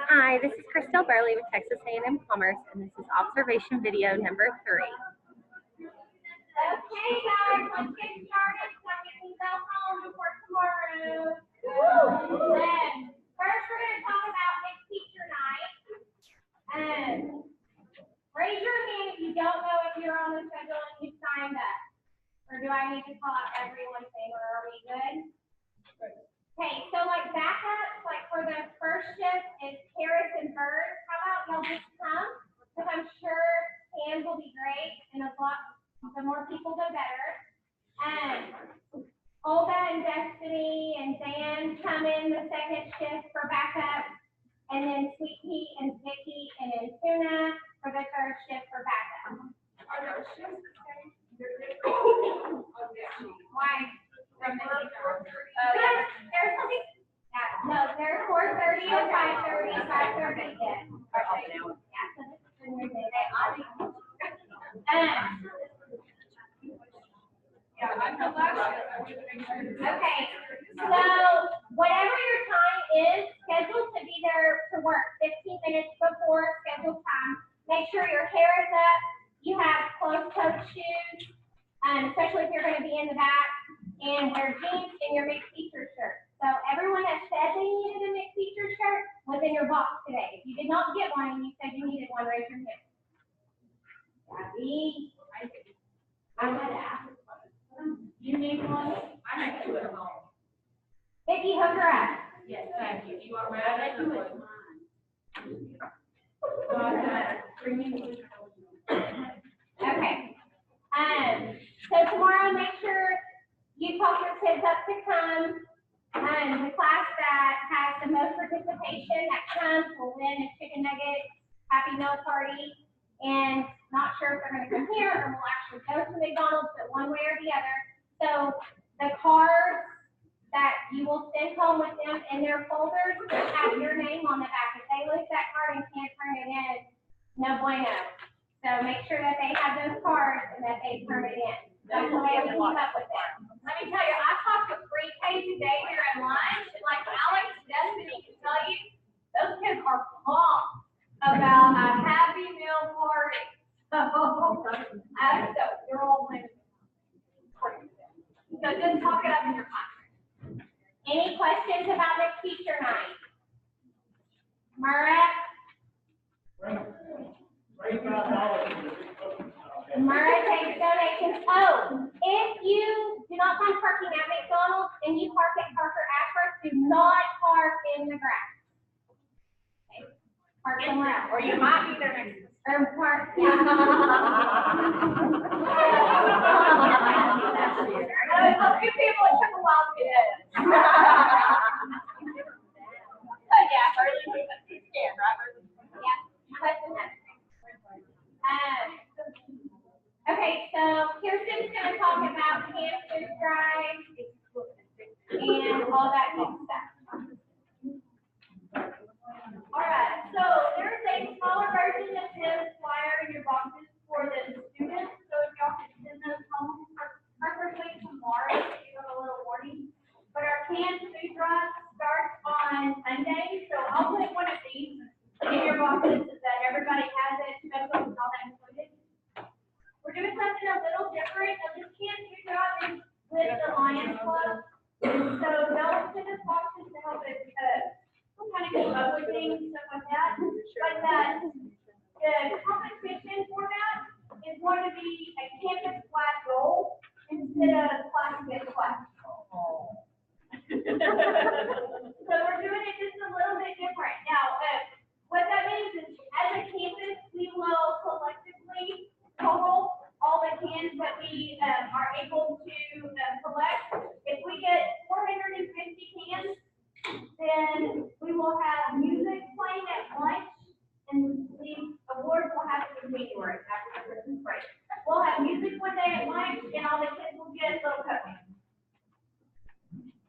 Hi, this is Christell Burley with Texas A&M Commerce, and this is observation video number 3. Okay, guys, let's get started so we can go home before tomorrow. Then, first, we're going to talk about next teacher night. Raise your hand if you don't know if you're on the schedule and you signed up. Or do I need to call out everyone's name, or are we good? Okay, so like backups, like for the first shift is Harris and Bird. How about y'all just come? Because I'm sure hands will be great, and the more people, the better. Olga and Destiny and Dan come in the second shift for backup, and then Sweet Pea and Vicky and then Tuna for the third shift for backup. Are those shifts the same? Why? No, they're 4:30 or 5:30, 5:30. Yeah. Okay, so whatever your time is, scheduled to be there to work 15 minutes before scheduled time. Make sure your hair is up, you have closed-toed shoes, especially if you're going to be in the back, and wear jeans and your mixed teacher shirt. So everyone that said they needed a mixed teacher shirt was in your box today. If you did not get one and you said you needed one, raise your hand. Gabby, I would ask. You need one? I have two at home. Vicky, hook her up. Yes, thank you. You are ready to do it. Okay. So tomorrow, make sure you talk your kids up to come. The class that has the most participation that comes will win a chicken nugget happy meal party. And not sure if they're going to come here or we'll actually go to McDonald's, but one way or the other. So the cards that you will send home with them in their folders will have your name on the back. If they lose that card and can't turn it in, no bueno. So make sure that they have those cards and that they turn it in. That's the way we keep up with them. Let me tell you, I talked to pre-K today here at lunch, and like Alex and Destiny can tell you, those kids are pumped about a happy meal party. So you're all winning. So just talk it up in your mind. Any questions about next teacher night? Murray? Murray takes donations. Oh, if you do not find parking at McDonald's and you park at Parker Ashford, do not park in the grass. Okay. Park somewhere else. Or you might be there next to or park. Yeah. A few people, it took a while to get in. Yeah, early scan, right? Yeah. Okay, so Kirsten's going to talk about campus drive and all that good stuff. All right, so there's a smaller version of this flyer in your boxes for the students. So if y'all can send those home, preferably tomorrow, to give them a little warning. But our canned food drive starts on Monday, so I'll put one of these in your boxes so that everybody has it, especially with all that included. We're doing something a little different. So this canned food drive is with the Lions Club. So they'll send us boxes to help us kind of keep up with things, stuff like that. But the competition format is going to be a campus flag goal instead of plastic flag. So we're doing it just a little bit different. Now, what that means is as a campus, we will collectively total all the cans that we are able to collect. If we get 450 cans, then we will have music playing at lunch, and these awards will happen in January after the Christmas break. We'll have music one day at lunch, and all the kids will get little cookies.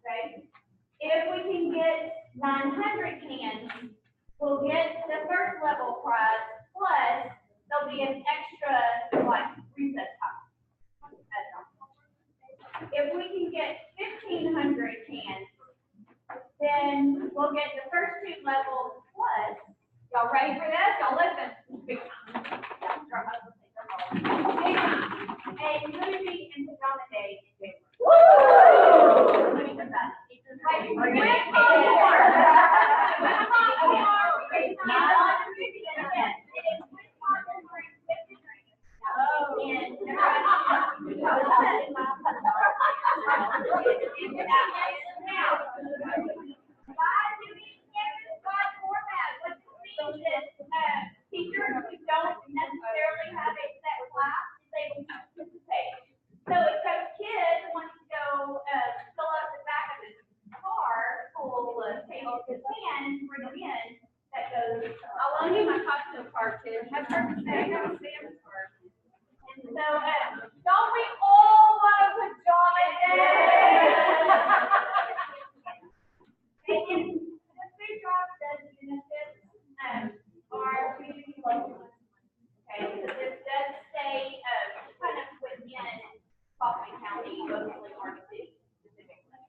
Okay? If we can get 900 cans, we'll get the first level prize, plus there'll be an extra, like, recess time. If we can get 1,500 cans, then we'll get the first two levels plus ready for this? Y'all listen. Big time. Big time. A movie and pajama day in January. Woo! Let me put that. Like, we're going teachers who don't necessarily have a set class is able to participate. So if Coach Kidd wants to go fill up the back of his car full of tables and cans, bring them in, that goes. I'll loan you my cocktail card too. Have her say, have a Sam's card. And so, don't we all want a pajama day? And the food drop does benefit our community local. Okay, so this does stay kind of within Kaufman County, mostly Orange City specifically.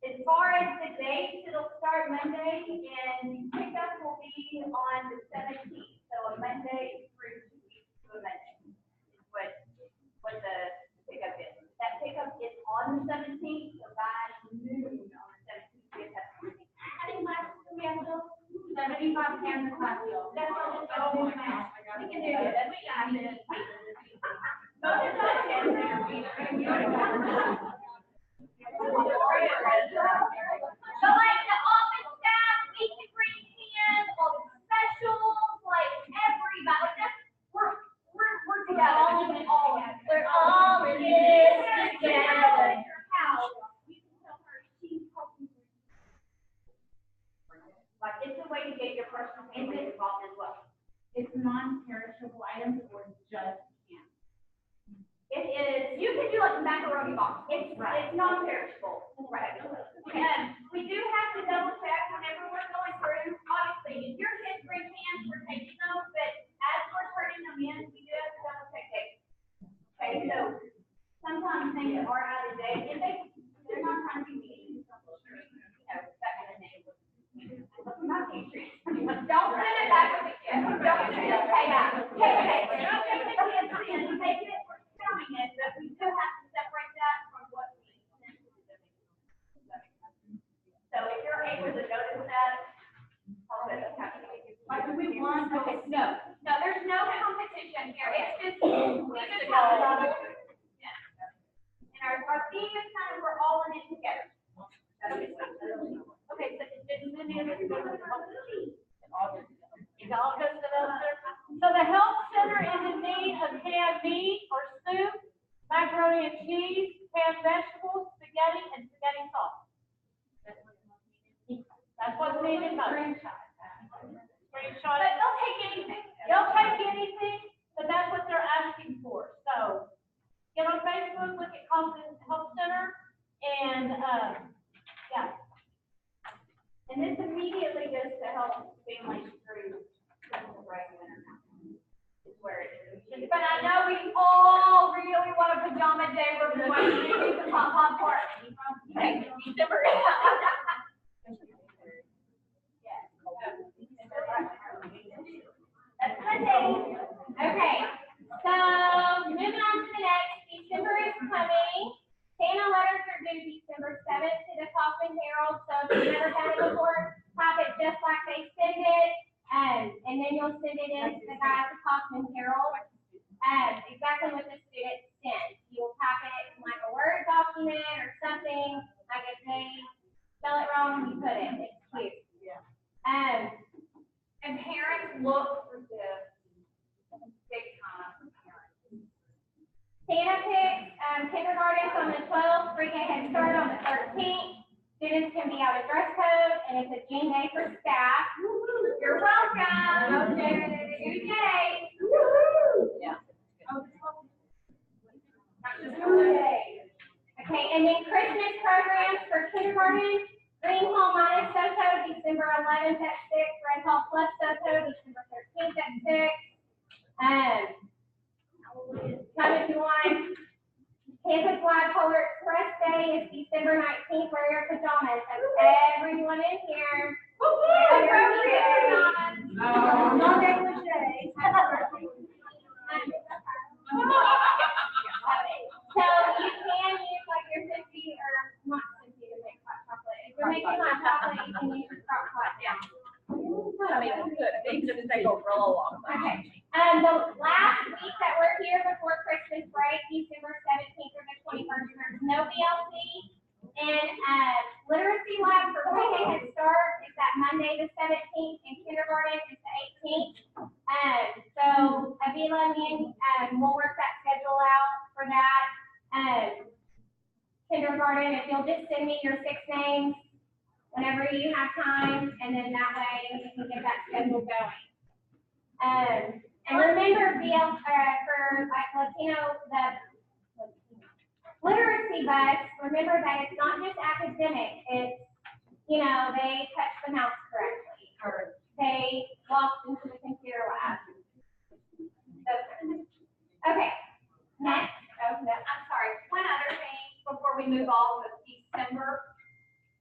As far as the dates, it'll start Monday, and pickup will be on the 17th. So a Monday through 2 weeks to a Monday is what the pickup is. That pickup is on the 17th, so by noon on the 17th, we have how many classes do we have still? 75 cans of coffee. That's all. Oh my gosh. We can do this. We got this. So like the office staff, we can bring in all the specials, like everybody. Like that's we're together. We're all in this together. You can tell her she's helping. Like it's a way to get your personal input involved as well. It's non-perishable items or just cans? It is, you can do like macaroni box. It's non-perishable. Right. We do have to double check whenever we're going through. Obviously, if your kids bring cans, we're taking them, but as we're turning them in, we do have to double check dates. Okay, so sometimes things are out of date, and they're not trying to be mean. That kind of thing. Don't send it back with the kids. Don't send it back. Hey, don't take the kids in, take it, we're filming it, but we still have to separate that from what we send to them. So if you're able to notice that, all of it, Like, do we want to? okay, no, there's no competition here. It's just, we just have a lot of, yeah. And our theme is kind of, we're all in it together. Okay, so It all goes to the other. So the health center is in need of canned meat or soup, macaroni and cheese, canned vegetables, spaghetti, and spaghetti sauce. That's what's needed most. Screenshot. But they'll take anything. They'll take anything, but that's what they're asking for. So get on Facebook, look at Kaufman Health Center, and yeah. And this immediately goes to help families through the right winter time. Is where it is. But I know we all really want a pajama day where we want to do the pop party. Okay, December. That's Monday. Okay, so moving on to the next, December is coming. Santa letters are due December 7th to the Kaufman Herald, so if you've never done it before, pop it just like they send it, and then you'll send it in to the guy at the Kaufman Herald, exactly what the student sent. You'll pop it in like a Word document or something, like if they spell it wrong, you put it. It's cute. Yeah. And parents look for this big time. Santa picks kindergarten on the 12th, pre-K Head Start on the 13th. Students can be out of dress code, and it's a Jean Day for staff. You're welcome. 2 days. Yeah. 2 days. Okay, and then Christmas programs for kindergarten. Green Hall minus Soto, December 11th at 6. Red Hall plus Soto, December 13th at 6. Come if you want. Campus wide Polar Express Day is December 19th. Wear your pajamas. So everyone in here. Wear your pajamas. gonna go real long. Okay. The last week that we're here before Christmas break, December 17th through the 21st, there's no BLC. And literacy lab for pre-K Head Start is that Monday the 17th, and kindergarten is the 18th. So Avila and we'll work that schedule out for that. Kindergarten, if you'll just send me your 6 names whenever you have time, and then that way we can get that schedule going. And remember, for like Latino, the literacy bus, remember that it's not just academic, it's, you know, they touch the mouse correctly, or they walked into the computer lab. Okay, next. Oh, no, I'm sorry. One other thing before we move on with December.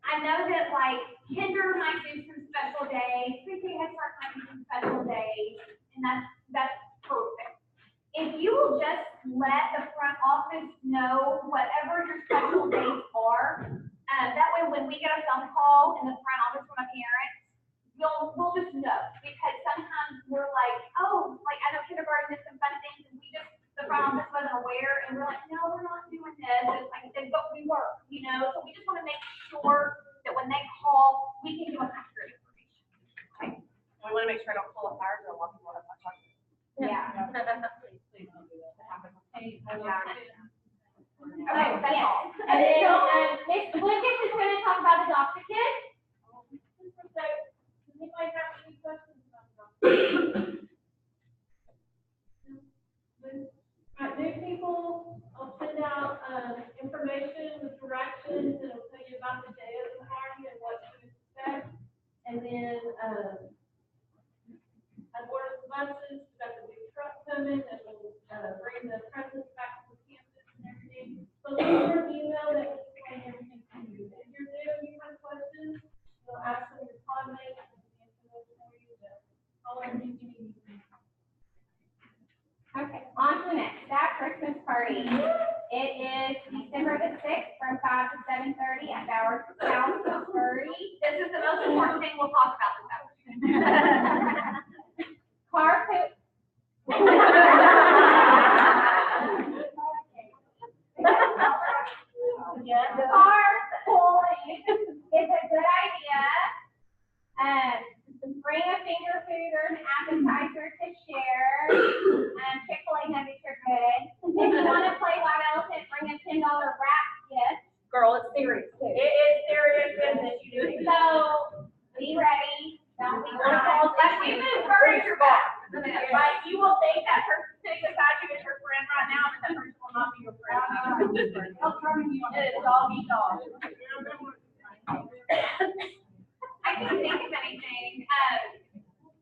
I know that like kinder might do some special days, pre-K Head Start might do some special days, and that's perfect. If you will just let the front office know whatever your special days are, that way when we get a phone call in the front office from a parent, we'll just know, because sometimes we're like, oh, like I know kindergarten did some fun things, and the front office wasn't aware, and we're like, no, we're not doing this, and like I said, but we were, you know, so we just want to make sure that when they call, we can give them accurate information. Okay. We want to make sure I don't pull a fire drill while people are talking. Yeah. Please don't do that. Hey, Okay, Okay, that's all. And then Miss Lucas is going to talk about adopted kids. So, does anybody have any questions about that? New people, I'll send out information with directions, and it'll tell you about the day of the party and what to expect. And then, as far as the buses, we've got the big truck coming that will bring the presents back to the campus and everything. So look for an email that will explain everything to you. If you're there and you have questions, you'll ask them your comments and answer those for you. All everything you need. Okay, on to the next, that Christmas party. It is December the 6th from 5 to 7:30 at Bowers House, Missouri. This is the most important thing we'll talk about this afternoon. Car poop. Carpooling is a good idea. Bring a finger food or an appetizer to share. Chick-fil-A nuggets are good. If you want to play White Elephant, bring a $10 wrap gift. Girl, it's serious too. It is serious business. You do. So be ready. Don't be shy. Like we would encourage your boss. Like you will think that person sitting beside you is your friend right now, but that person will not be your friend. It is dog eat dog. I can't think of anything.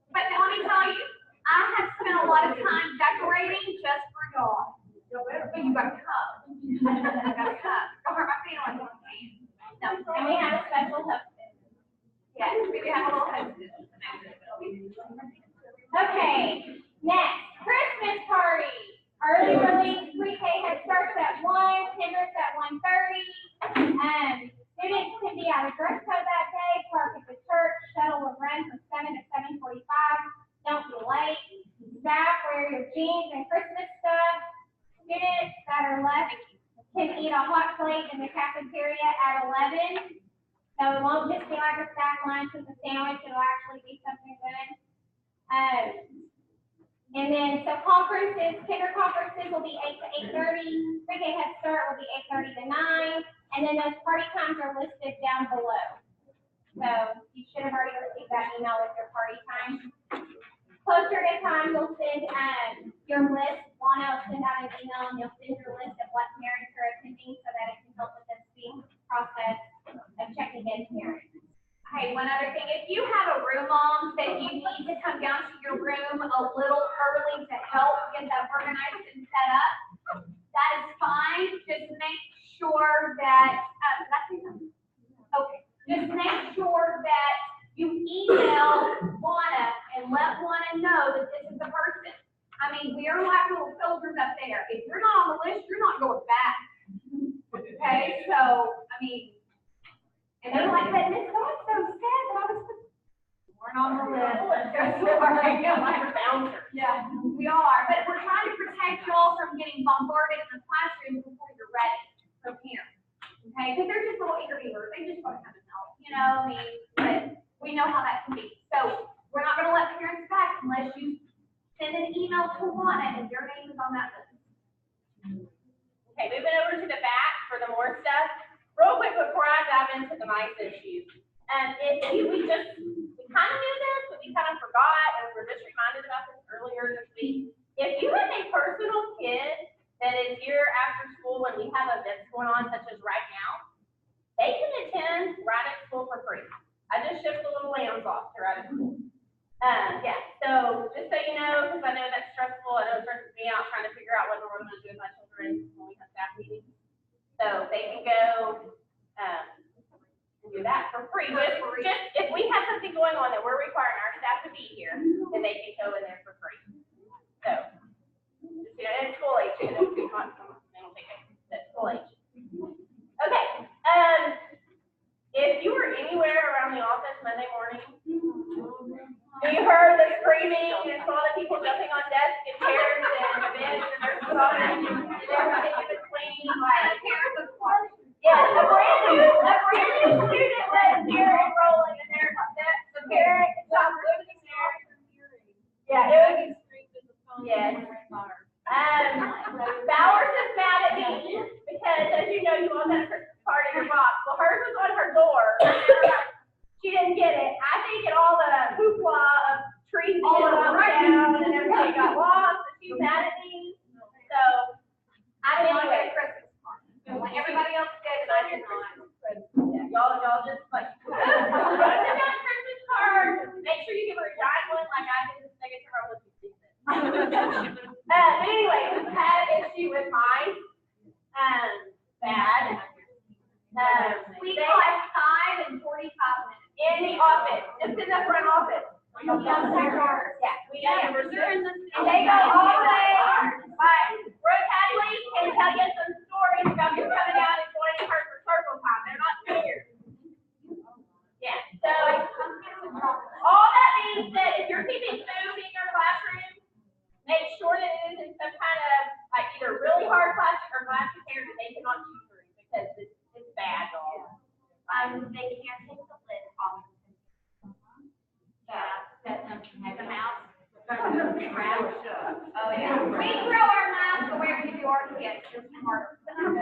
But let me tell you, I have spent a lot of time decorating just for y'all. But you got to come. You got to come. Don't hurt my feelings. No. And we have a special hostess. Yes, we do have a little hostess. Okay, next, Christmas party. Early release pre-K Head Starts at 1, Kinders at 1:30. Students can be out of dress code that day, park at the church, shuttle will run from 7 to 7:45. Don't be late. Staff, wear your jeans and Christmas stuff. Students that are left can eat a hot plate in the cafeteria at 11. So it won't just be like a staff lunch with a sandwich, it'll actually be something good. And then, so conferences, kinder conferences will be 8 to 8:30, pre-K Head Start will be 8:30 to 9, and then those party times are listed down below. So you should have already received that email with your party time. Closer to time, you'll send your list. Lana will send out an email and you'll send your list of what parents are attending so that it can help with the speed process of checking in parents. Hey, one other thing, if you have a room mom that you need to come down to your room a little early to help get that organized and set up, that is fine. Just make sure that, okay, just make sure that you email Lana and let Lana know that this is the person. I mean, we're like little filters up there. If you're not on the list, you're not going back. Okay, so, I mean, and they're like, but Miss So-and-so said that I was, weren't on the list. Like a bouncer. Yeah, we are, but we're trying to protect y'all from getting bombarded in the classroom before you're ready from here. Okay, because they're just little eager beavers, they just want to come and help, you know, I mean, but we know how that can be. So we're not gonna let parents back unless you send an email to Juana and your name is on that list. Okay, moving over to the back for the more stuff. Real quick before I dive into the mice issue. We kind of knew this, but we kind of forgot, and we were just reminded about this earlier this week. If you have a personal kid that is here after school when we have events going on, such as right now, they can attend right at school for free. I just shipped the little lambs off to right at school. Yeah, so just so you know, because I know that's stressful, I know it stresses me out trying to figure out what we're going to do with my children when we have staff meetings. So they can go and do that for free. Just if we have something going on that we're requiring our staff to be here, then they can go in there for free. So, just, you know, it's school age, you know, they don't take it, that's school age. Okay, if you were anywhere around the office Monday morning, you heard the screaming and saw the people jumping on desks and chairs and beds and there's and everything in between, like, yeah, a brand new student was here enrolling in their, the parent, yeah, it was, yes. Bowers is mad at me because, as you know, you all got a Christmas card in your box. Well, hers was on her door. She didn't get it. I think all the hoopla of trees all up down and everything got lost, and she's mad at me. So, I didn't get a Christmas card. Like everybody else did, and I did not. Yeah, y'all just like, Christmas card. Make sure you give her a giant one like I did this second term with you. But anyway, we had an issue with mine. Bad. We have 5 and 45 minutes. In the office, just in the front office. Yeah, and they go all day. But Brooke Hadley can tell you some stories about you coming out and joining her for circle time. They're not scared. Yeah, so all that means that if you're keeping food in your classroom, make sure that it is in some kind of like either really hard plastic or glass container that they cannot chew through because it's bad, y'all. They can't take the lid off. The mouse. Oh, yeah. We throw our masks away when we do our kids, just smart. Yeah, hey,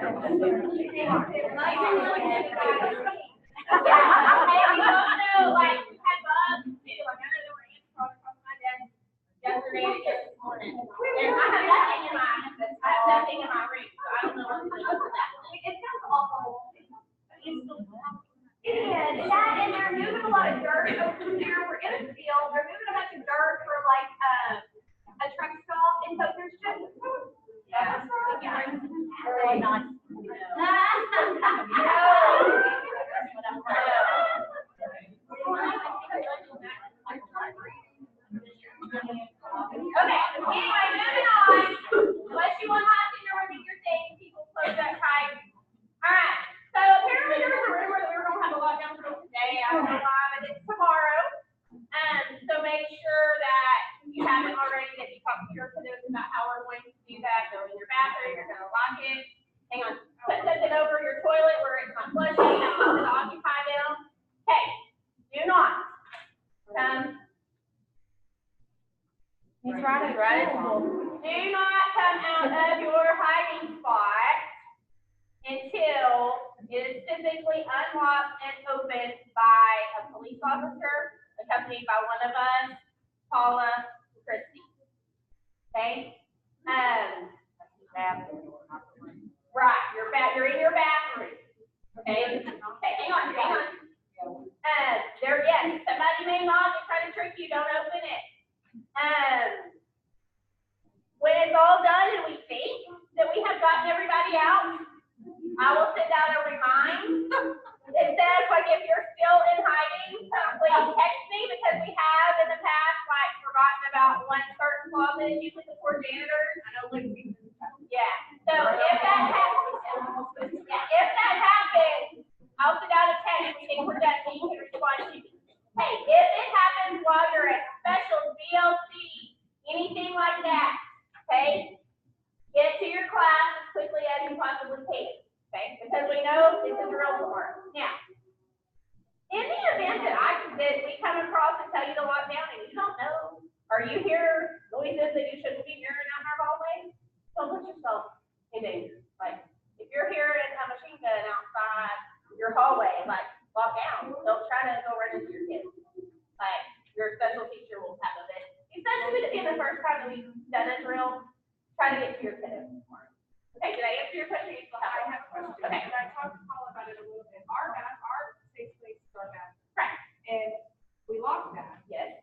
we also, like, had bugs too, like, I know there were ants crawling across my desk yesterday and this morning. And I have nothing in my room, so I don't know what to do with that. It sounds awful. And that, and they're moving a lot of dirt over there. We're in a field. They're moving a bunch of dirt for like a truck stop. And so there's just Really not. Okay, anyway, moving on. Unless you want to do your thing, people close that tight. All right. So apparently there was a rumor that we were going to have a lockdown drill today. I don't know why, but it's tomorrow. So make sure that you haven't already, that you talk to your kiddos about how we're going to do that. Go in your bathroom, you're going to lock it. Hang on, put something over your toilet where it's not flushing, not something to occupy them. Okay, do not. He's right. Do not come out of your hiding spot until it is physically unlocked and opened by a police officer, accompanied by one of us, Paula, Christy. Okay? Right, you're in your bathroom. Okay? Okay, hang on. Yes, somebody may knock and try to trick you, don't open it. When it's all done and we think that we have gotten everybody out, I will send out a remind. It says, like, if you're still in hiding, please text me because we have in the past, like, forgotten about one certain closet, usually the poor janitors. I know, yeah. So if that happens, I'll send out a text. We think we're done. You can respond to me. Hey, if it happens while you're at special Are you here? Louis says that you shouldn't be mirroring out in our hallways. Don't put yourself in danger. Like, if you're hearing a machine gun outside your hallway, like, walk down. Don't try to go run into your kids. Like, your special teacher will have a bit, especially if it's the first time that we've done a drill, try to get to your kiddo. Okay, did I answer your question? You still have I have a question. Okay. And I talked to Paul about it a little bit. Our safe space is our bathroom. Right. And we lock that. Yes.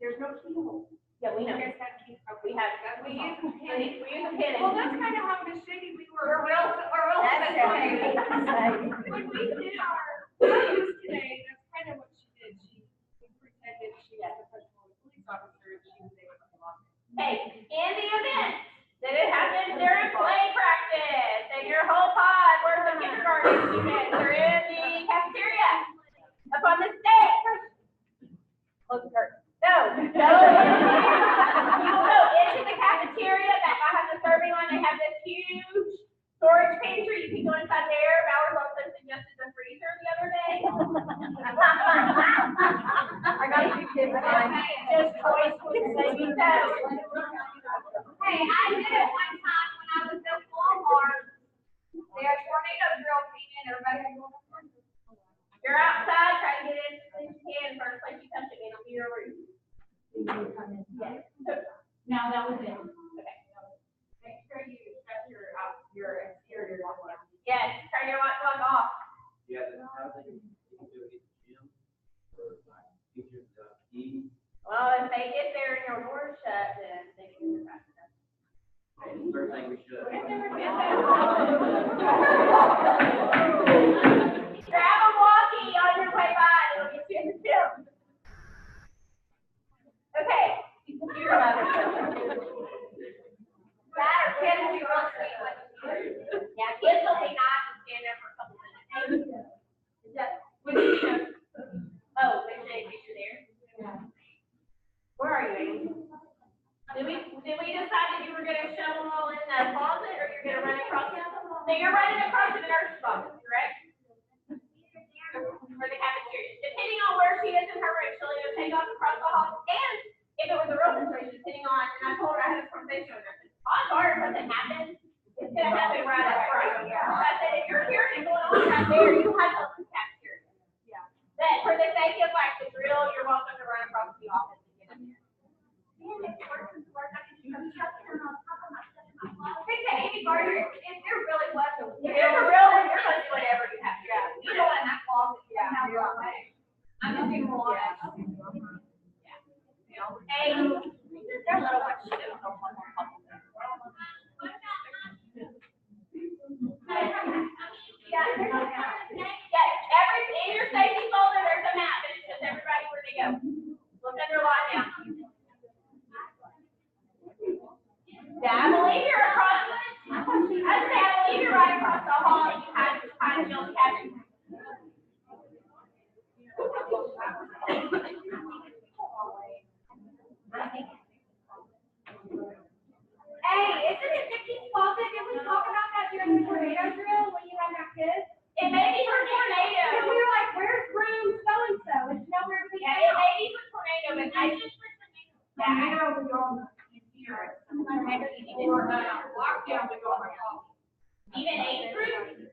There's no keyhole. Yeah, we know. You guys got keys. We have, we use a pin. Well, that's kind of how Miss Shady, we were. We're real That's right. When we did our values today, that's kind of what she did. She pretended she was a professional police officer and she was able to lock it. Hey, in the event that it happens during play practice and your whole pod worth of kindergarten students are in the cafeteria up on the stage. Close the curtain. No. You will go into the cafeteria that behind the serving line. They have this huge storage pantry. You can go inside there. Bowers also suggested the freezer the other day. I got you kids on. Just choice with baby toes. Hey, I did it one time when I was at Walmart. They had tornado drill came in, everybody had to go. You're outside, try to get in as soon as you can. First place you touch it, it'll be your room. Yes. No, that was it. Okay. Make sure you shut your exterior door. Yes, turn your light plug off. Yeah, that's how they can do it at the gym, or like, teachers, eat. Well, if they get there and your door's shut, then they can get back. And first thing we should. Grab a walkie on your way by, it'll get you in the gym. Okay. You're allowed to that or kids will be real sweet with you. Yeah, kids will be nice and stand there for a couple minutes. Is that, what did you know? Oh, they say you're there? Where are you, Amy? Did we decide that you were gonna shovel all in the closet or you're gonna run across it? So you're running across the nurse's office, correct? For the cafeteria. Depending on where she is in her room, she'll either take off across the hall. And if it was a real situation, depending on, and I told her I had a conversation with her, odds are if something happens, it's gonna happen right up front. So I said, if you're hearing it going on right there, you have to open the cafeteria. Yeah. But for the sake of like the drill, you're welcome to run across the office and get in there. Amy Gardner, if there really was a. If it's a real one, you're gonna do whatever you have to do. You know, in that closet, Yeah. I'm just being real honest. Hey, they're little ones too. Every, in your safety folder, there's a map, and it shows everybody where they go. Look under lockdown. Yeah, I believe you're across, I believe you're right across the hall, and you have to find Jill's cabin. Hey, isn't it Vicky's closet? Did we talk about that during the tornado drill when you had that kid? It may be for tornado. And we were like, where's room so-and-so? It's nowhere to be Yeah, it found. may be for tornado, but I just for tornado. Yeah, I know we're all here. Or, lockdown, we go on the call. Even age group.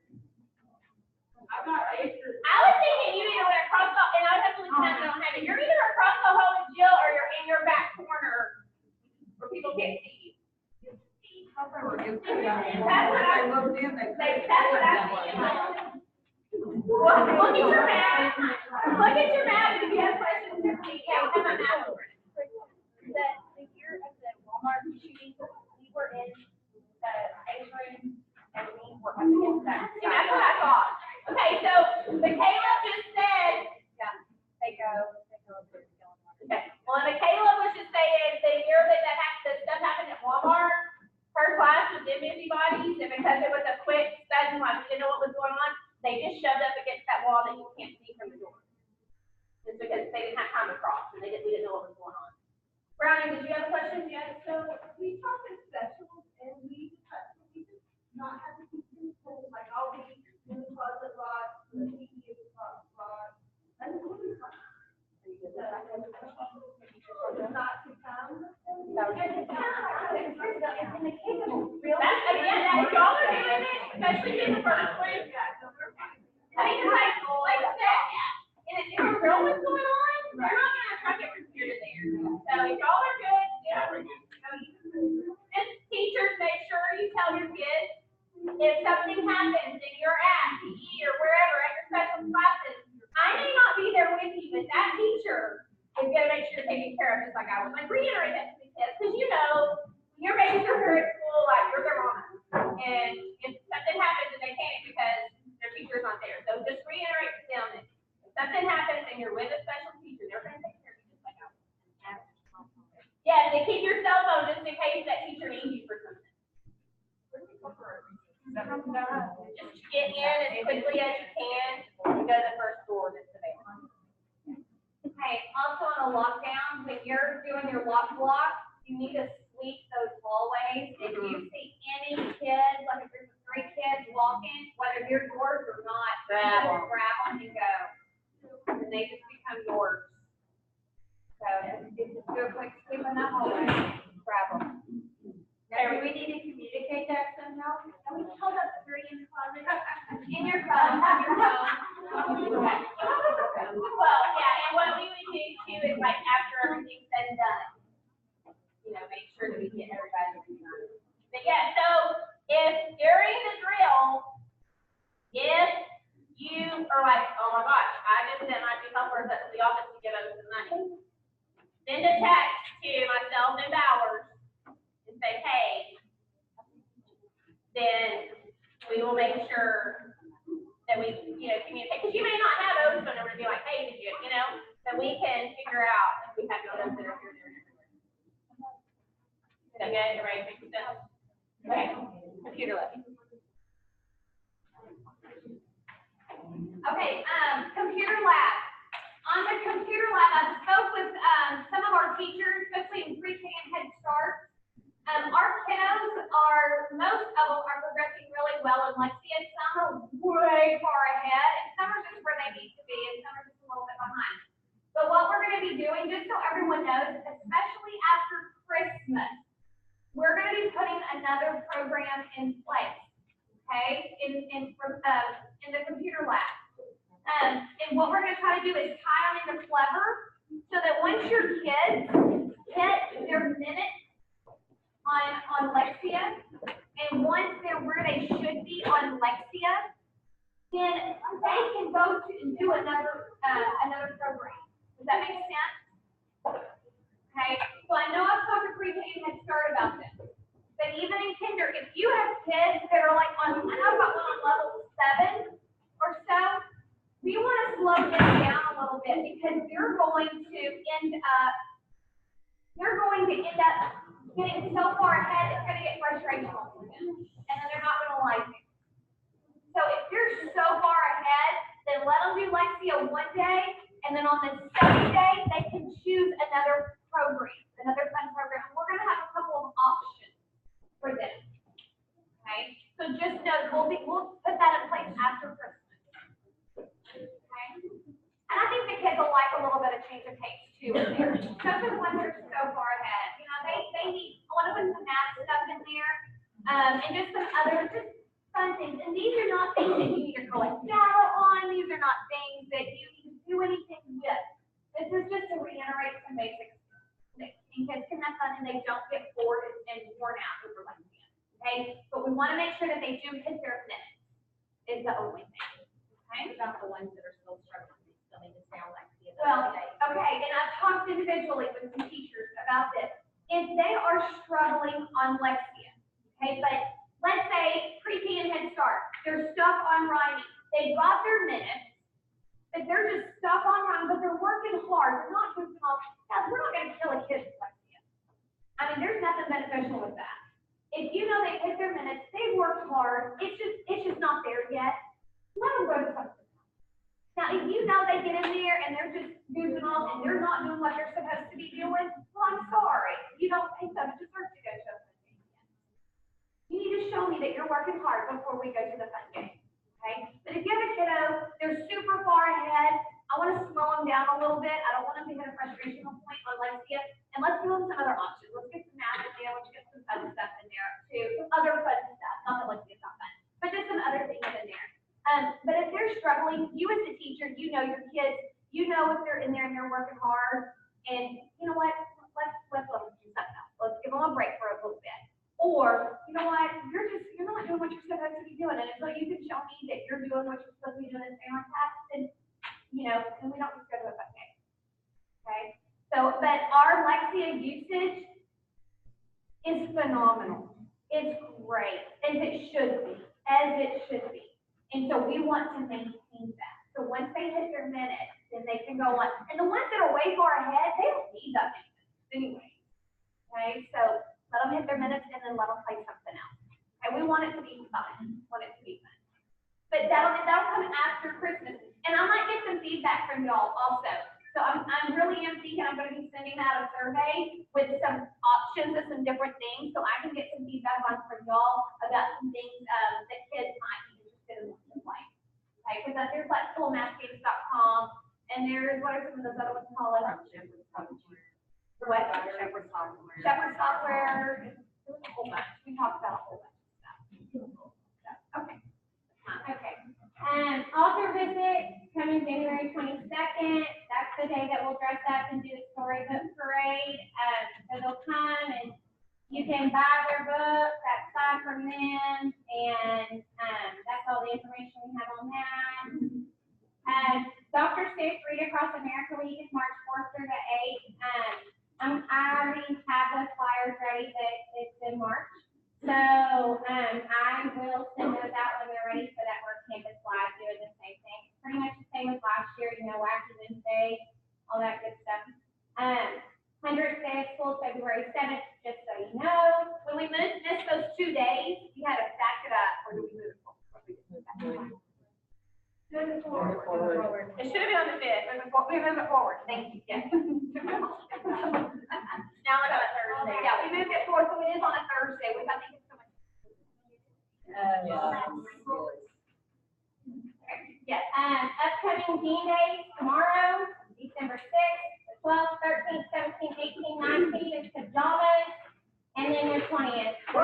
I'm not age group. I was thinking you either went across the, and I would have to look at that, I don't have it. You're either across the hall with Jill or you're in your back corner where people can't see you. That's what I, that's what I'm thinking. Well, look at your map. Look at your map. If you have questions, just see. Yeah, I have my map. The year of the Walmart shooting, we were in the age room and we were up against that. See, that's what I thought. Okay, so Michaela just said, They go. okay, well, Michaela was just saying the year that the stuff happened at Walmart, her class was in busybodies, and because it was a quick, sudden, like, we didn't know what was going on, they just shoved up against that wall that you can't see from the door. Just because they didn't have time to cross, and we didn't know what was going on. Brownie, did you have a question? Yeah, so we talked in specials and we just not have the teachers, like all the in the closet locked, the TV is locked. And the not to come. And the kids will really. That's, again, that y'all are doing it, especially in the first place. I mean, like that, and if you don't know what's going on, they're not gonna try to get confused in there. So if y'all are good, just teachers, make sure you tell your kids, if something happens and you're at PE or wherever, at your special classes, I may not be there with you, but that teacher is gonna make sure you're taken care of, just like I was. Like, reiterate that to the kids, because you know, you're making sure they're at school, like, you're their mama. And if something happens and they can't because their teacher's not there, so just reiterate to them that if something happens and you're with a special teacher, they're gonna take care of you just like I was. Yeah, and keep your cell phone just in case that teacher needs you for something. Just get in as quickly as you can and go to the first door that's available. Okay, also on a lockdown, when you're doing your lock block, you need to sweep those hallways. If you see any kids, like if there's 3 kids walking, whether they're yours or not, Grab you 'em. just grab them and go. And they just become yours. So just do a quick sweep in that hallway, grab them. Now, do we need to communicate that somehow? And we told us 3 in the closet. In your phone, on your phone. Well, yeah, and what we would do too is like after everything's said and done, you know, make sure that we get everybody to be done. But yeah, so if during the drill, if you are like, oh my gosh, I just sent my 2 helpers up to the office to give us some money, send a text to myself and Bowers and say, hey, then we will make sure that we, you know, communicate, because you may not have those phone numbers to be like, hey, did you, you know, that we can figure out if we have those that are here, there, and everywhere. Is that good? Everybody make sense? Okay, computer lab. Okay, computer lab. On the computer lab, I spoke with, some of our teachers, especially in pre-K and Head Start. Our kiddos are, most of them are progressing really well in Lexia. Some are way far ahead, and some are just where they need to be, and some are just a little bit behind. But what we're gonna be doing, just so everyone knows, especially after Christmas, we're gonna be putting another program in place, okay, in the computer lab. And what we're gonna try to do is tie them into Clever, so that once your kids hit their minutes on Lexia, and once they're where they should be on Lexia, then they can go to and do another program. Does that make sense? Okay, so I know I've talked to pre-K and Head Start about this, but even in kinder, if you have kids that are like on, I know about one on level 7 or so, we want to slow them down a little bit, because they're going to end up getting so far ahead, it's gonna get frustrational for them, and then they're not gonna like it. So if you're so far ahead, then let them do Lexia one day, and then on the second day, they can choose another program, another fun program. And we're gonna have a couple of options for them. Okay, so just know we'll put that in place after Christmas. Okay, and I think the kids will like a little bit of change of pace too in there, especially when they're so far ahead. You know, they need, I want to put some math stuff in there, and just some other just fun things. And these are not things that you need to collect data on. These are not things that you need to do anything with. This is just to reiterate some basics that kids can have fun and they don't get bored and worn out over Lexia. Okay, but we want to make sure that they do hit their minutes. Is the only thing. Okay. About the ones that are still struggling, they still need to stay on Lexia. Well, okay, and I've talked individually with some teachers about this. If they are struggling on Lexia, okay, but let's say pre-K and Head Start, they're stuck on writing. They got their minutes, but they're just stuck on writing, but they're working hard. They're not goofing off. Now, we're not going to kill a kid's Lexia. I mean, there's nothing beneficial with that. If you know they hit their minutes, they've worked hard, it's just not there yet, let them go to something. Now, if you know they get in there and they're just goofing off and they're not doing what they're supposed to be doing, well, I'm sorry. You don't think so deserve to go to a fun game yet. You need to show me that you're working hard before we go to the fun game, okay? But if you have a kiddo, they're super far ahead, I want to slow them down a little bit. I don't want them to hit a frustrational point on Lexia, and let's give them some other options. Let's get some struggling, you as the teacher, you know your kids, you know if they're in there and they're working hard, and you know what, let's let them do something else. Let's give them a break for a little bit. Or, you know what, you're not doing what you're supposed to be doing, and until you can show me that you're doing what you're supposed to be doing and staying on task, then, you know, and we don't just go to a buffet. Okay? So, but our Lexia usage is phenomenal. It's great, as it should be, And so we want to maintain that. So once they hit their minutes, then they can go on. And the ones that are way far ahead, they don't need that anyway. Okay, so let them hit their minutes and then let them play something else. Okay, we want it to be fun. But that'll come after Christmas. And I might get some feedback from y'all also. So I'm really thinking I'm going to be sending out a survey with some options of some different things, so I can get some feedback on from y'all about some things that kids might be interested in looking like. Okay, because there's like schoolmathgames.com, and there's, what are some of those other ones called? What? Shepherd software. There's a whole bunch. We talked about a whole bunch of stuff. Okay. Okay. Author visit coming January 22nd. That's the day that we'll dress up and do the storybook parade. So they'll come and you can buy their book, that's signed from them, and that's all the information we have on that. Dr. Seuss Read Across America Week is March 4th through the 8th. I already have those flyers ready, but it's in March. So I will send those out when they're ready so that we're campus wide doing the same thing. Pretty much the same as last year, you know, Wacky Wednesday, all that good stuff. 100th Day of School, February 7th, just so you know. When we missed those 2 days, you had to back it up. Or do we move it forward? Move it forward. It should have been on the 5th. We move it forward. Thank you. Yes. Now look at Thursday. Yeah, we moved it forward, so it is on a Thursday, which I think is so much. Yes. Upcoming Dean Days tomorrow, December 6th, the 12th, 13th, 17th, 18th, 19th is pajamas, and then your 20th. So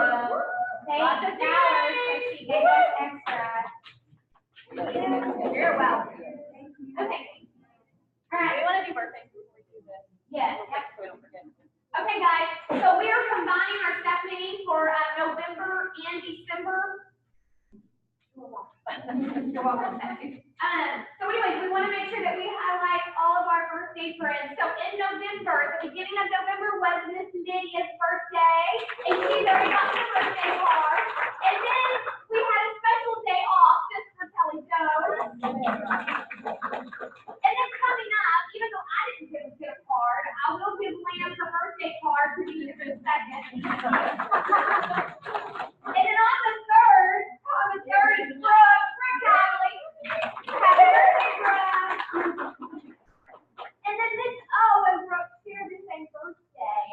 they hours that she gave us extra. You're welcome. Okay. All right. We want to do birthdays before we do this. Yes. So we don't forget. Okay, guys. So we are combining our staff meeting for November and December. You're welcome. So anyways, we want to make sure that we highlight all of our birthday friends. So in November, the beginning of November was Miss Lydia's birthday, and she's already got her birthday card. And then we had a special day off just for Kelly Jones. And then coming up, even though I didn't get a card, I will give Lamb her birthday card for December 2nd. And then on the 3rd is Brooke Hadley. Happy birthday, Brooke. And then this, and Brooke share the same birthday.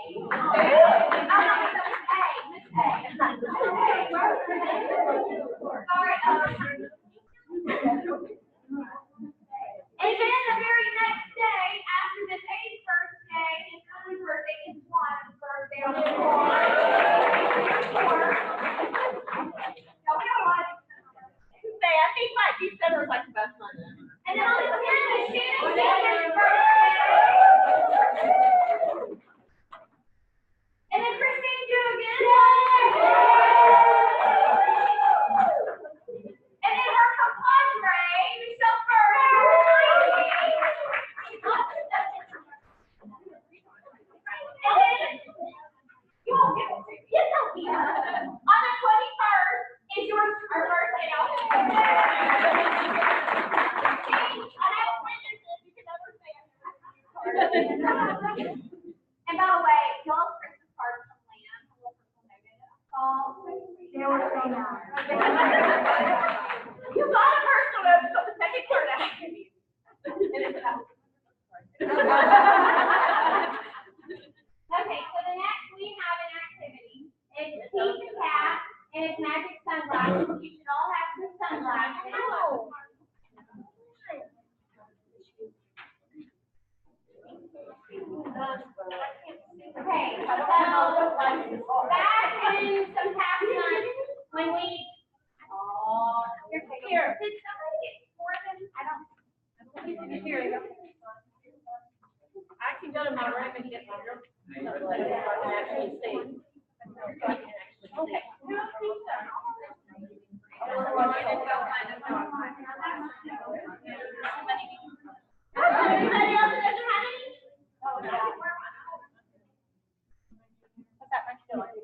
Miss A. Sorry, and then the very next day, after Miss A's birthday, is Emily's birthday, is Juan's birthday on the 4th. No, we got a lot of I think my December is like the best month. and then on the 10th is Shannon's birthday. And then Christine Dugan. And then her compadre, Michelle Burley. And then, you won't get it. Yes, I'll be on the 21st is your birthday. And by the way, y'all's Christmas cards from Lamb, a little personal note. They were so nice. You got a personal note, so the second card I give you. Okay, so the next we have an activity. It's Pink Cat, and it's magic sunglasses. You should all have some sunglasses. Okay, so back in some past months when we, here, did somebody get more than, I don't Anybody else that doesn't have any? What's that much doing?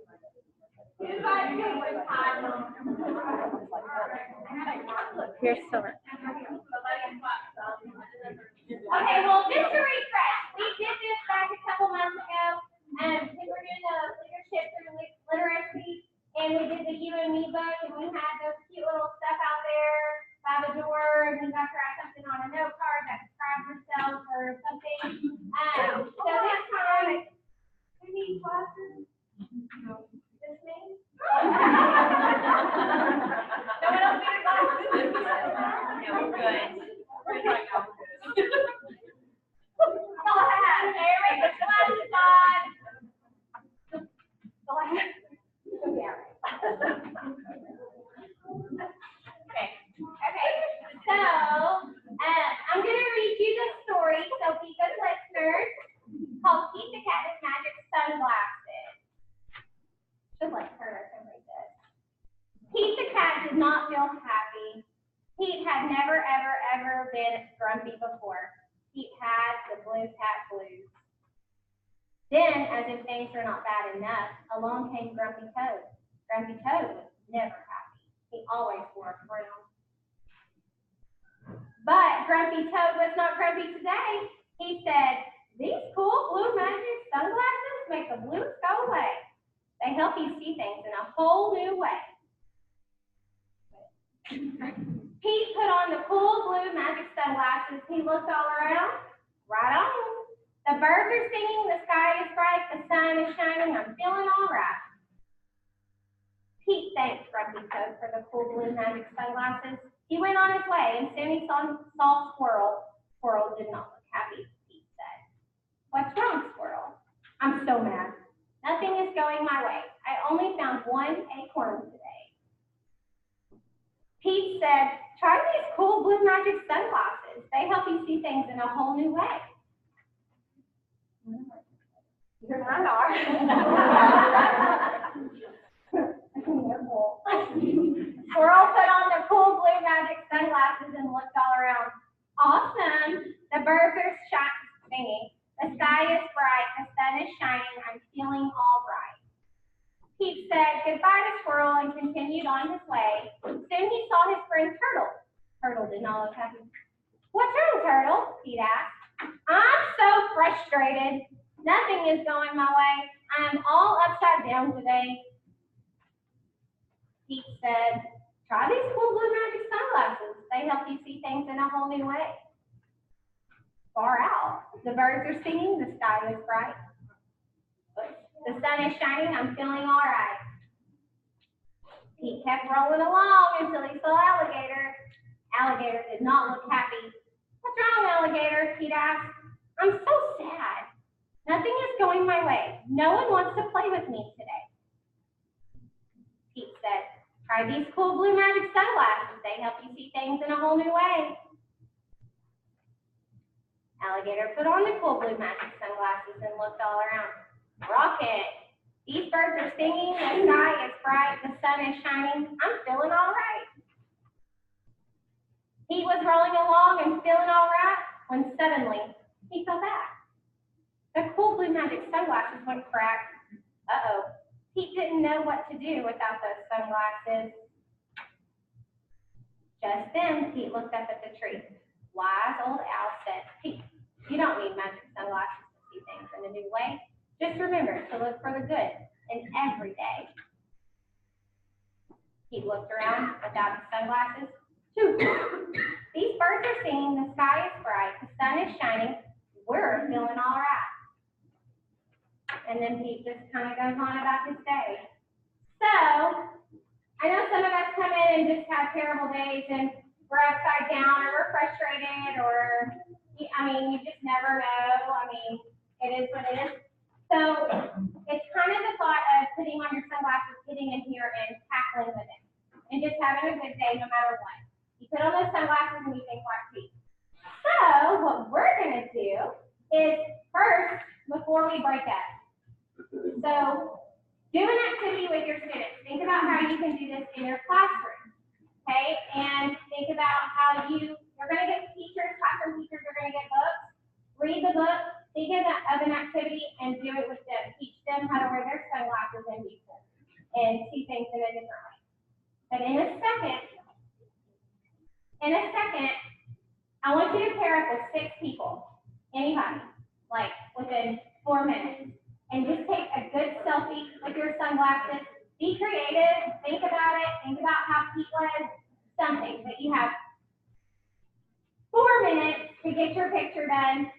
Here's Silver. Okay, well, just to refresh, we did this back a couple months ago, we were doing the leadership through literacy, and we did the You and Me book, and we had those cute little stuff out there by the door, and you got to write something on a note card that describes yourself or something. So this time, who needs glasses? Just me? No one else needs glasses? No, we're good. I'm gonna read you the story, so be good listeners, called Pete the Cat with Magic Sunglasses. Should like her to read this. Pete the Cat did not feel happy. Pete had never, ever been grumpy before. Pete had the blue cat blues. Then, as if things were not bad enough, along came Grumpy Toad. Grumpy Toad was never happy. He always wore a frown. But Grumpy Toad was not grumpy today. He said, "These cool blue magic sunglasses make the blues go away. They help you see things in a whole new way." Pete put on the cool blue magic sunglasses. He looked all around. Right on. The birds are singing, the sky is bright, the sun is shining, I'm feeling all right. Pete thanked Grumpy Toad for the cool blue magic sunglasses. He went on his way, and soon he saw Squirrel. Squirrel did not look happy, Pete said. "What's wrong, Squirrel?" "I'm so mad. Nothing is going my way. I only found one acorn today." Pete said, "Try these cool blue magic sunglasses. They help you see things in a whole new way." You're not ours. Squirrel put on the cool blue magic sunglasses and looked all around. Awesome. The birds are singing. The sky is bright. The sun is shining. I'm feeling all right. Pete said goodbye to Squirrel and continued on his way. Soon he saw his friend Turtle. Turtle did not look happy. "What's wrong, Turtle?" Pete asked. "I'm so frustrated. Nothing is going my way. I'm all upside down today." Pete said, "Try these cool blue magic sunglasses. They help you see things in a whole new way." Far out, the birds are singing, the sky is bright. The sun is shining, I'm feeling all right. Pete kept rolling along until he saw Alligator. Alligator did not look happy. "What's wrong, Alligator?" Pete asked. "I'm so sad. Nothing is going my way. No one wants to play with me today." Pete said, "Try these cool blue magic sunglasses. They help you see things in a whole new way." Alligator put on the cool blue magic sunglasses and looked all around. Rocket! These birds are singing, the sky is bright, the sun is shining. I'm feeling all right. He was rolling along and feeling all right when suddenly he fell back. The cool blue magic sunglasses went crack. Uh-oh. Pete didn't know what to do without those sunglasses. Just then, Pete looked up at the tree. Wise old owl said, "Pete, you don't need magic sunglasses to see things in a new way. Just remember to look for the good in every day." Pete looked around without his sunglasses. Phew. These birds are singing, the sky is bright, the sun is shining. We're feeling all right. And then Pete just kind of goes on about his day. So, I know some of us come in and just have terrible days and we're upside down or we're frustrated or, you just never know. It is what it is. So, it's kind of the thought of putting on your sunglasses, getting in here and tackling with it. And just having a good day no matter what. You put on those sunglasses and you think like Pete. So, what we're going to do is first, before we break up. So, do an activity with your students. Think about how you can do this in your classroom, okay? And think about how you're gonna get teachers, classroom teachers are gonna get books. Read the book, think of an activity and do it with them. Teach them how to wear their sunglasses and use them and see things in a different way. But in a second, I want you to pair up with 6 people, anybody, like within 4 minutes, and just take a good selfie with your sunglasses. Be creative, think about it, think about how Pete was, something that you have 4 minutes to get your picture done,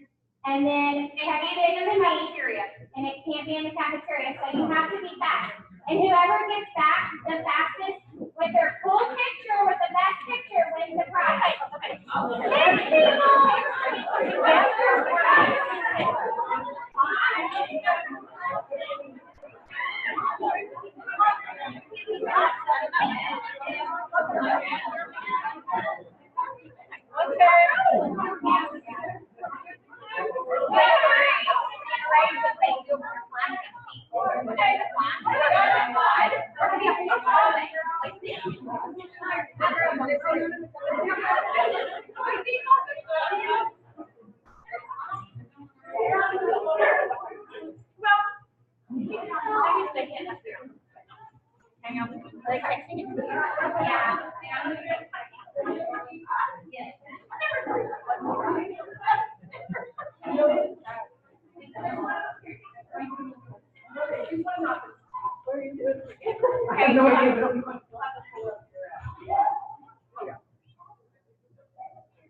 and then have you been in the cafeteria, and it can't be in the cafeteria, so you have to be fast. And whoever gets back the fastest with their full picture, with the best picture, wins the prize. 6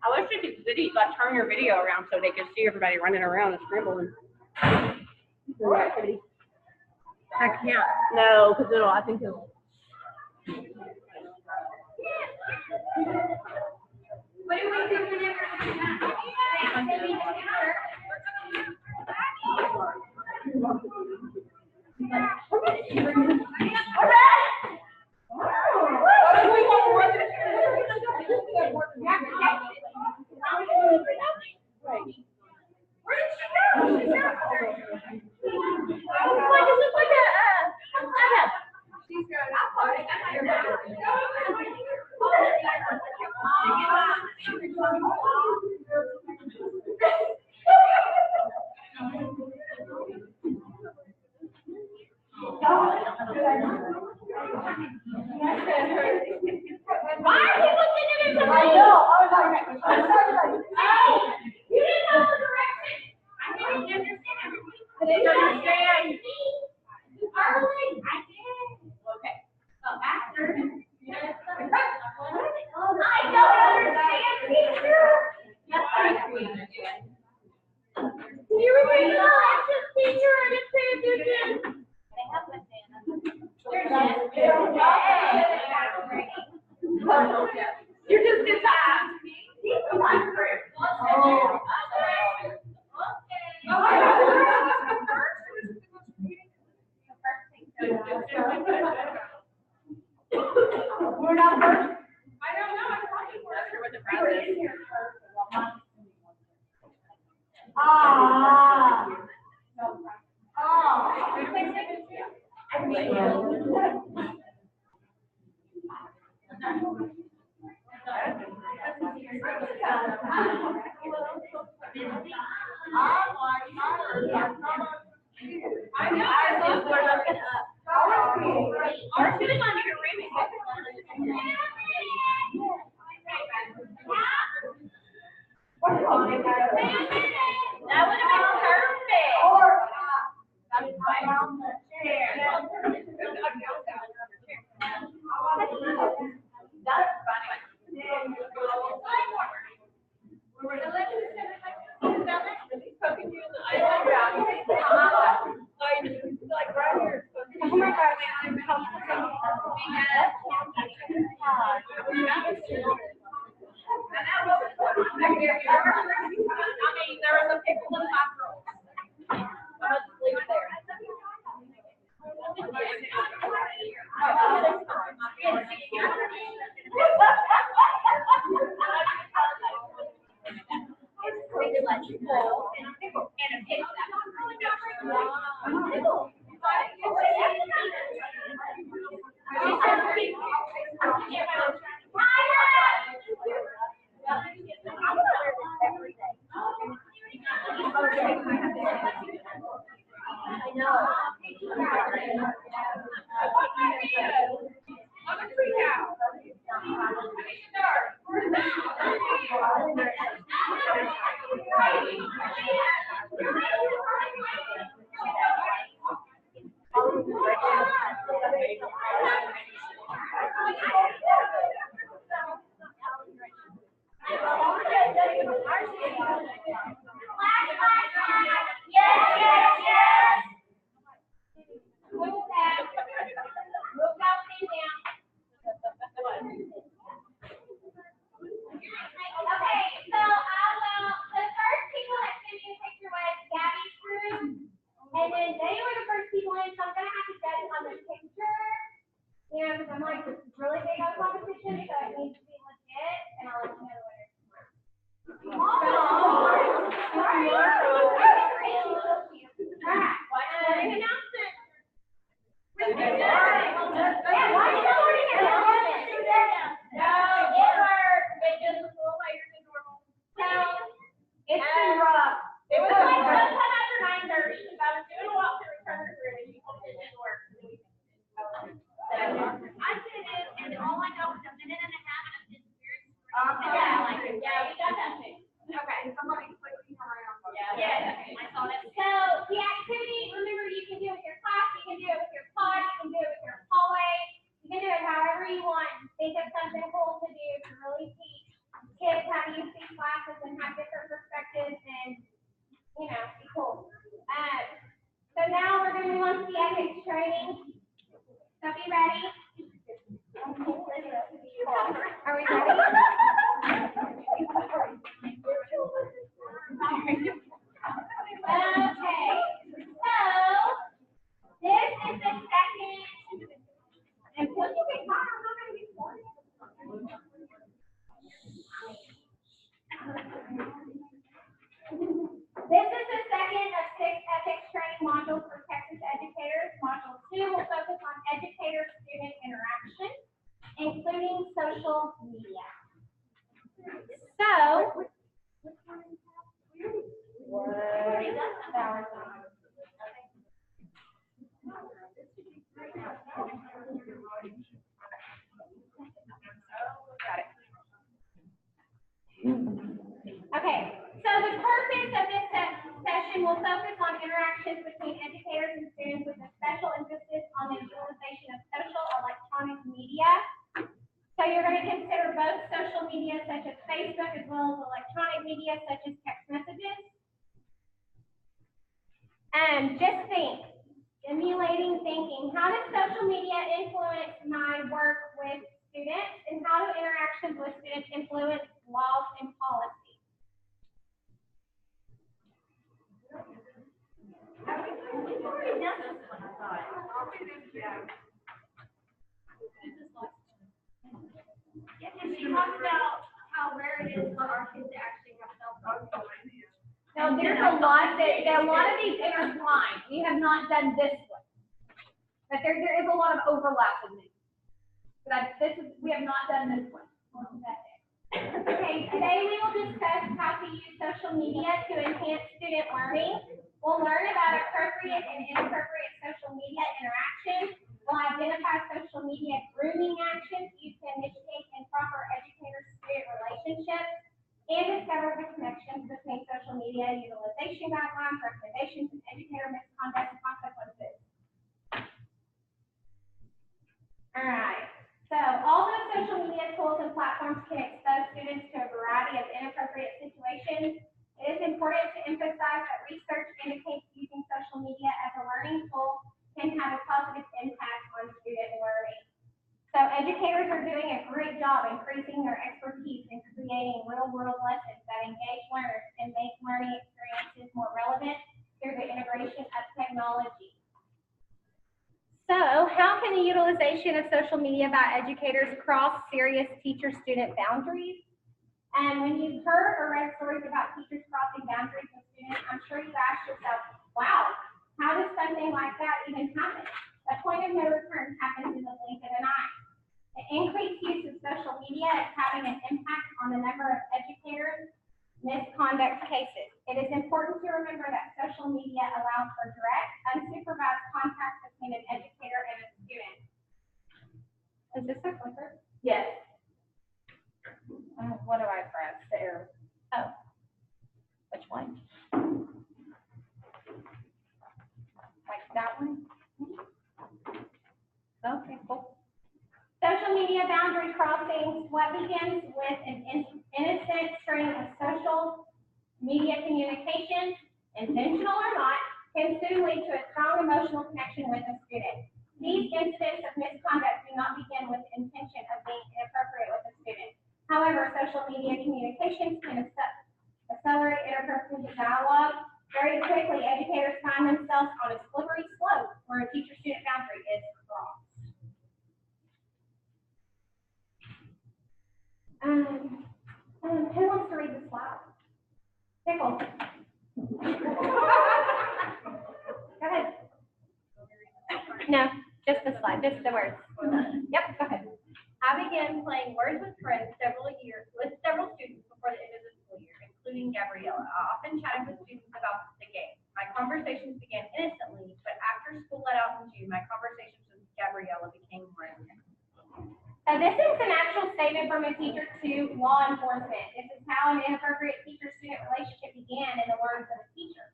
I wish you could turn your video around so they could see everybody running around and scrambling. I can't. No, because I think it'll. What do we do whenever? You're just in time. We're not first. I don't know. I'm probably not sure what the process is. I know. I love we're looking up. Our students on your remix. That would have been perfect. That's fine. That's like right here. Oh my God. I mean, there are some people in the hospital. I'll just leave it there. And then they were the first people in, so I'm gonna have to judge on the picture. You know, because I'm like, this is really big on competition, so it needs to be legit, and I'll let you know the winner It's been rough. It was like sometime after 9:30, because I was doing a walk through recovery room and you told me it didn't work. I did it, and all I know is a minute and a half, and it's very. Yeah, we got that thing. Okay, somebody clicking around. Yeah. I saw that. So the activity, remember, you can do it with your class, you can do it with your pod, you can do it with your hallway, you can do it however you want. Think of something cool to do to really teach kids how to use these classes and have different perspectives and, you know, be cool. So now we're gonna move on to the ethics training. So be ready. Are we ready? Okay, so this is the second, and once you get caught, I'm not gonna be sworn. This is the second of 6 ethics training modules for Texas educators. Module 2 will focus on educator-student interaction, including social media. So, okay, so the purpose of this session will focus on interactions between educators and students with a special emphasis on the utilization of social electronic media. So you're going to consider both social media such as Facebook as well as electronic media such as text messages. Just think, stimulating thinking. How does social media influence my work with students, and how do interactions with students influence laws and policy? We've already done this one, I thought. Yeah, and she talked about how rare it is for our kids to actually have cell phones. No, there's a lot of these intertwined. We have not done this one. But there is a lot of overlap in these. But we have not done this one. Okay, today we will discuss how to use social media to enhance student learning. We'll learn about appropriate and inappropriate social media interactions. We'll identify social media grooming actions used to initiate improper educator-student relationships, and discover the connections between social media utilization guidelines, recommendations, and educator misconduct and consequences. All right. So all those social media tools and platforms can expose students to a variety of inappropriate situations. It is important to emphasize that research indicates using social media as a learning tool can have a positive impact on student learning. So educators are doing a great job increasing their expertise in creating real-world lessons that engage learners and make learning experiences more relevant through the integration of technology. So how can the utilization of social media by educators cross serious teacher-student boundaries? And when you've heard or read stories about teachers crossing boundaries with students, I'm sure you've asked yourself, wow, how does something something like that even happens. A point of no return happens in the blink of an eye. The increased use of social media is having an impact on the number of educators' misconduct cases. It is important to remember that social media allows for direct, unsupervised contact between an educator and a student. Is this a clicker? Yes. What do I press? The arrow. Oh. Which one? Like that one? Okay, cool. Social media boundary crossings. What begins with an innocent string of social media communication, intentional or not, can soon lead to a strong emotional connection with a student. These incidents of misconduct do not begin with the intention of being inappropriate with a student. However, social media communications can accelerate interpersonal dialogue. Very quickly, educators find themselves on a slippery slope where a teacher-student boundary is crossed. Who wants to read the slide? Pickle. Go ahead. No, just the slide, just the words. Yep, go ahead. I began playing Words with Friends several students before the end of the school year, including Gabriella. I often chatted with students about the game. My conversations began innocently, but after school let out in June, my conversations with Gabriella became more intense. So this is an actual statement from a teacher to law enforcement. This is how an inappropriate teacher-student relationship began in the words of the teacher.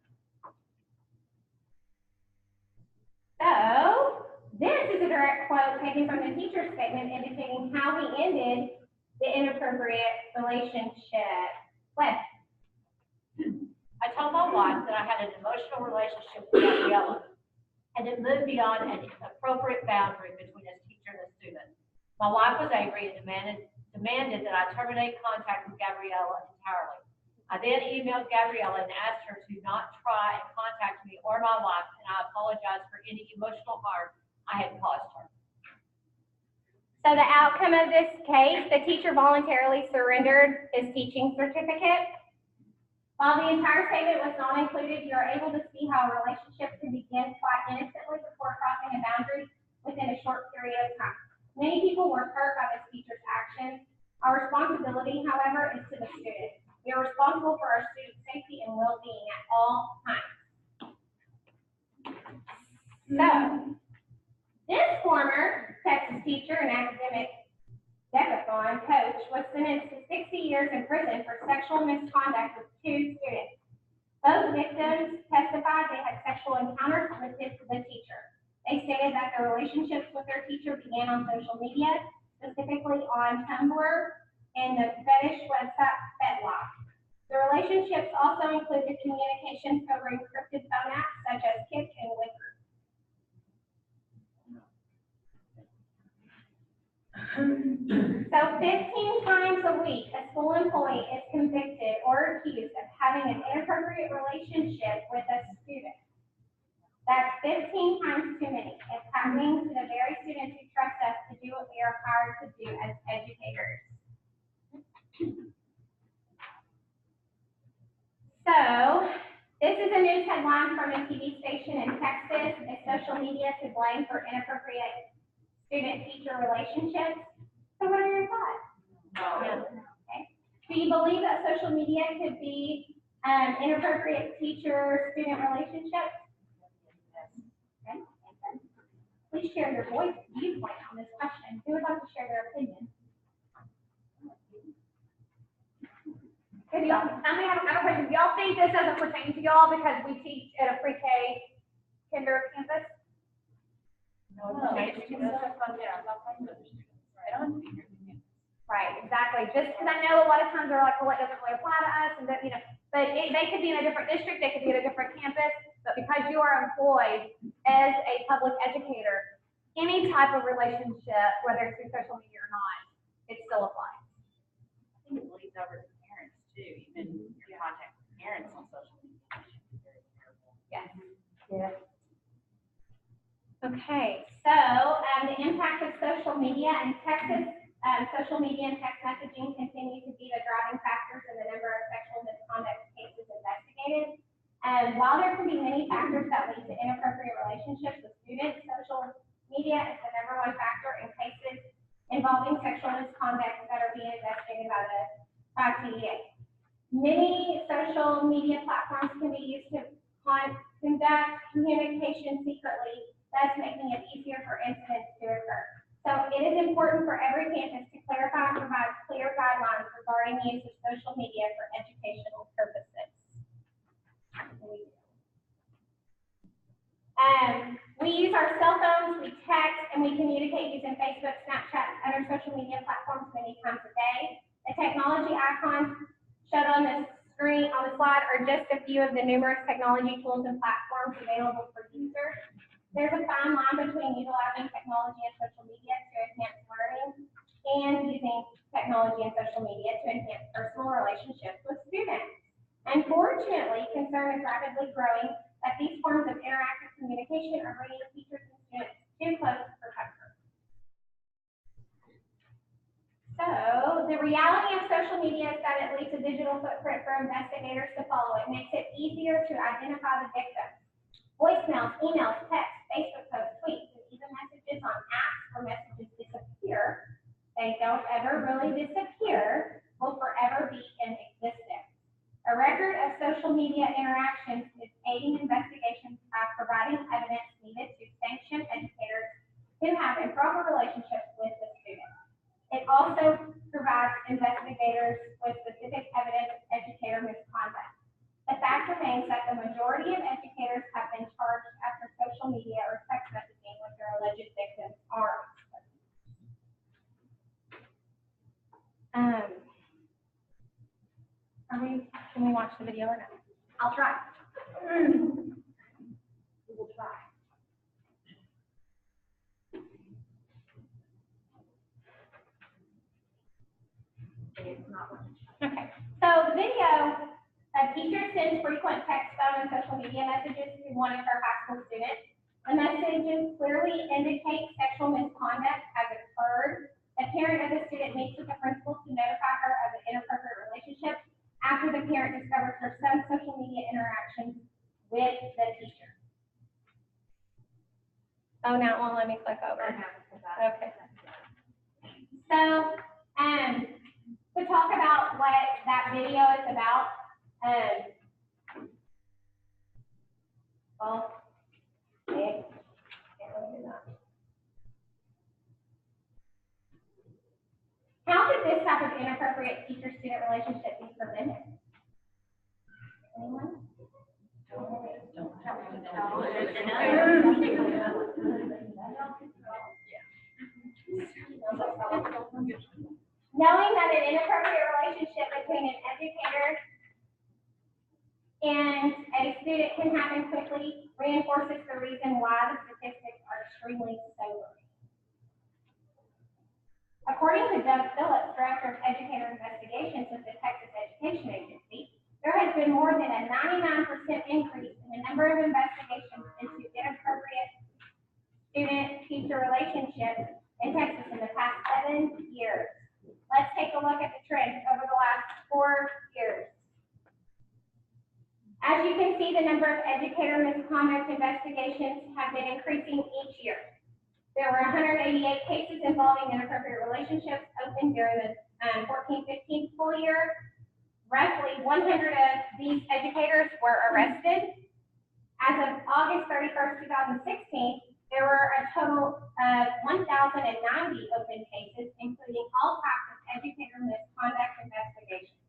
So this is a direct quote taken from the teacher's statement indicating how he ended the inappropriate relationship with. I told my wife that I had an emotional relationship with Gabriella, and it moved beyond an appropriate boundary between a teacher and a student. My wife was angry and demanded that I terminate contact with Gabriella entirely. I then emailed Gabriella and asked her to not try and contact me or my wife, and I apologized for any emotional harm I had caused her. So the outcome of this case, the teacher voluntarily surrendered his teaching certificate. While the entire statement was not included, you are able to see how a relationship can begin quite innocently before crossing a boundary within a short period of time. Many people were hurt by this teacher's actions. Our responsibility, however, is to the student. We are responsible for our students' safety and well-being at all times. So, this former Texas teacher and academic decathon coach was sentenced to 60 years in prison for sexual misconduct with 2 students. Both victims testified they had sexual encounters with the teacher. They stated that their relationships with their teacher began on social media, specifically on Tumblr and the fetish website FetLock. The relationships also included communications over encrypted phone apps such as Kik and Wicker. So 15 times a week, a school employee is convicted or accused of having an inappropriate relationship with a student. That's 15 times too many. It's happening to the very students who trust us to do what we are hired to do as educators. So, this is a news headline from a TV station in Texas. Is social media to blame for inappropriate student-teacher relationships? So what are your thoughts? Okay. Do you believe that social media could be inappropriate teacher-student relationships? Okay. Please share your viewpoint on this question. Who would like to share their opinion? I have a question. Do y'all think this doesn't pertain to y'all because we teach at a pre-K kinder campus? Right, exactly. Just because I know a lot of times they're like, well, it doesn't really apply to us, and that, but they could be in a different district, they could be at a different campus, but because you are employed as a public educator, any type of relationship, whether it's through social media or not, it still applies. I think it bleeds over to parents too, even your contact with parents on social media. Very careful. Yes. Yes. Okay, so the impact of social media in Texas, social media and text messaging continue to be the driving factors in the number of sexual misconduct cases investigated. While there can be many factors that lead to inappropriate relationships relationships with students. Social media is the #1 factor in cases involving sexual misconduct that are being investigated by TDA. Many social media platforms can be used to conduct communication secretly, thus making it easier for incidents to occur. So it is important for every campus to clarify and provide clear guidelines regarding the use of social media for educational purposes. We use our cell phones, we text, and we communicate using Facebook, Snapchat, and other social media platforms many times a day. The technology icons showed on the screen on the slide are just a few of the numerous technology tools and platforms available for users. There's a fine line between utilizing technology and social media to enhance learning and using technology and social media to enhance personal relationships with students. Unfortunately, concern is rapidly growing that these forms of interactive communication are bringing teachers and students too close for comfort. So the reality of social media is that it leaves a digital footprint for investigators to follow. It makes it easier to identify the victims. Voicemails, emails, texts, Facebook posts, tweets, and even messages on apps where messages disappear. They don't ever really disappear, will forever be in existence. A record of social media interactions is aiding investigations by providing evidence needed to sanction educators who have improper relationships with the students. It also provides investigators with specific evidence of educator misconduct. The fact remains that the majority of educators have been charged after social media or text messaging with their alleged victims are. Can we watch the video or not? I'll try. We will try. Okay, so the video, a teacher sends frequent text, phone, and social media messages to one of her high school students. The messages clearly indicate sexual misconduct has occurred. The parent of the student meets with the principal to notify her of the inappropriate relationship after the parent discovers her son's social media interactions with the teacher. Oh, now it won't let me click over. Okay. So, to talk about what that video is about, well, can't really do that. How could this type of inappropriate teacher-student relationship be prevented? Anyone? Knowing that an inappropriate relationship between an educator and a student can happen quickly reinforces the reason why the statistics are extremely sobering. According to Doug Phillips, Director of Educator Investigations with the Texas Education Agency, there has been more than a 99% increase in the number of investigations into inappropriate student-teacher relationships in Texas in the past 7 years. Let's take a look at the trend over the last 4 years. As you can see, the number of educator misconduct investigations have been increasing each year. There were 188 cases involving inappropriate relationships opened during the 14-15 school year. Roughly 100 of these educators were arrested. As of August 31st, 2016, there were a total of 1,090 open cases, including all types of educator misconduct investigations.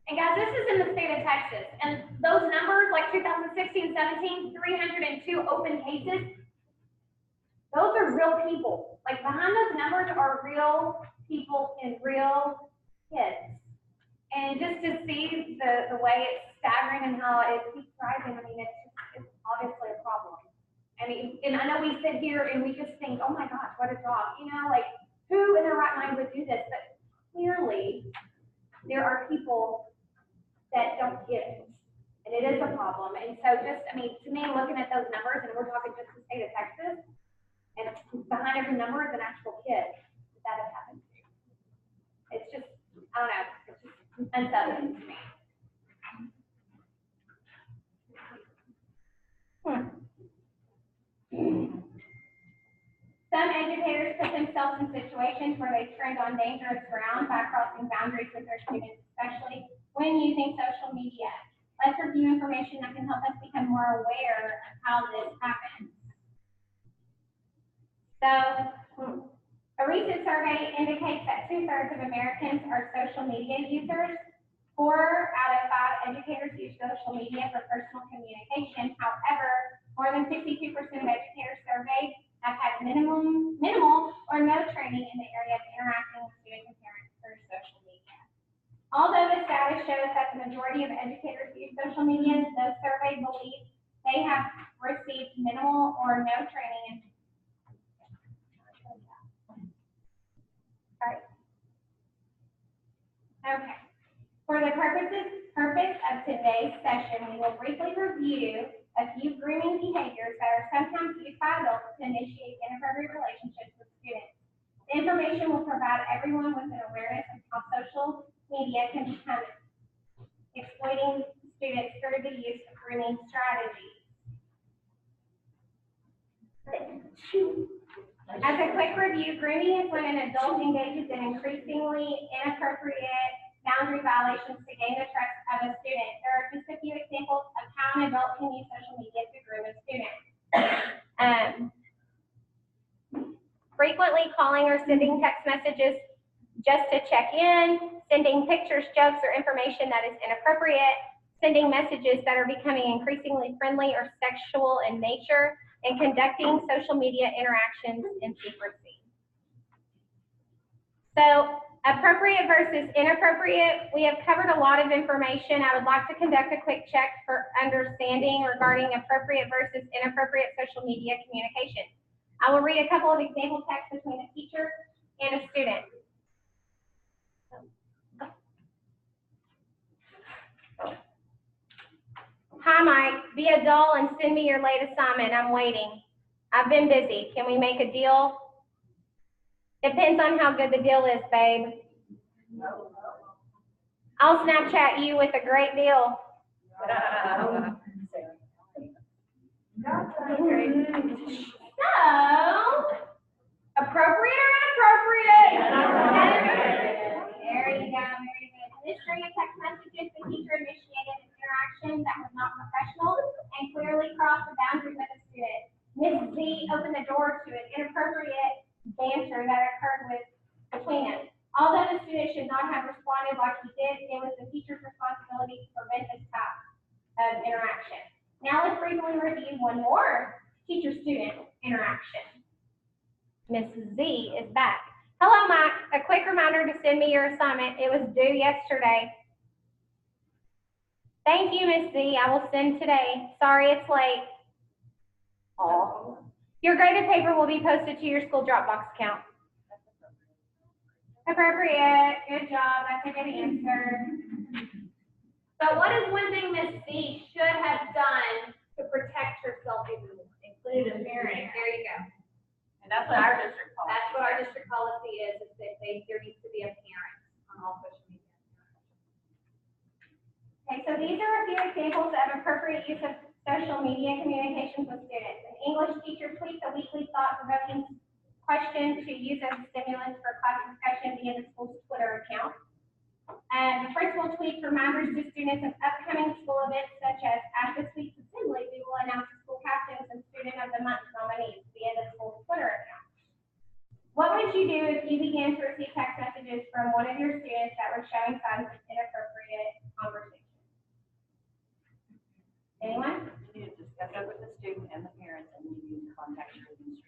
And guys, this is in the state of Texas, and those numbers, like 2016-17, 302 open cases, those are real people. Like behind those numbers are real people and real kids. And just to see the way it's staggering and how it keeps rising, I mean, it's obviously a problem. I mean, and I know we sit here and we just think, oh my gosh, what is wrong? You know, like who in their right mind would do this? But clearly, there are people that don't get it. And it is a problem. And so just, I mean, to me, looking at those numbers, and we're talking just the state of Texas, and behind every number is an actual kid that has happened to. It's just, I don't know, it's just unsettling to me. themselves in situations where they trend on dangerous ground by crossing boundaries with their students, especially when using social media. Let's review information that can help us become more aware of how this happens. So, a recent survey indicates that 2/3 of Americans are social media users. 4 out of 5 educators use social media for personal communication. However, more than 62% of educators surveyed have had minimal or no training in the area of interacting with students and parents through social media. Although this data shows that the majority of educators use social media, those surveyed believe they have received minimal or no training in. Sorry. Okay. For the purpose of today's session, we will briefly review a few grooming behaviors that are sometimes used by adults to initiate inappropriate relationships with students. The information will provide everyone with an awareness of how social media can become exploiting students through the use of grooming strategies. As a quick review, grooming is when an adult engages in increasingly inappropriate boundary violations to gain the trust of a student. There are just a few examples of how an adult can use social media to groom a student. Frequently calling or sending text messages just to check in, sending pictures, jokes, or information that is inappropriate, sending messages that are becoming increasingly friendly or sexual in nature, and conducting social media interactions in secrecy. So, appropriate versus inappropriate, we have covered a lot of information. I would like to conduct a quick check for understanding regarding appropriate versus inappropriate social media communication. I will read a couple of example texts between a teacher and a student. Hi, Mike. Be a doll and send me your late assignment. I'm waiting. I've been busy. Can we make a deal? Depends on how good the deal is, babe. I'll Snapchat you with a great deal. So, appropriate or inappropriate? There you go, very good. In this string of text messages, the teacher initiated an interaction that was not professional and clearly crossed the boundary with the student. Mrs. Z opened the door to an inappropriate banter that occurred between them. Although the student should not have responded like he did, it was the teacher's responsibility to prevent this type of interaction. Now let's briefly review one more teacher-student interaction. Mrs. Z is back. Hello, Mike. A quick reminder to send me your assignment. It was due yesterday. Thank you, Miss Z. I will send today. Sorry it's late. Aww. Your graded paper will be posted to your school Dropbox account. Appropriate. Good job. That's a good answer. So what is one thing Miss C should have done to protect herself even more? Include a parent. There you go. And that's what our district policy. That's what our district policy is that there needs to be a parent on all social media. Okay, so these are a few examples of appropriate use of social media communications with students. An English teacher tweets a weekly thought-provoking question to use as a stimulus for class discussion via the school's Twitter account. The principal tweets reminders to students of upcoming school events such as at this week's assembly, we will announce the school captains and student of the month nominees via the school's Twitter account. What would you do if you began to receive text messages from one of your students that were showing signs of inappropriate conversation? Anyone? You need to discuss it with the student and the parents, and you need to contact your administrators.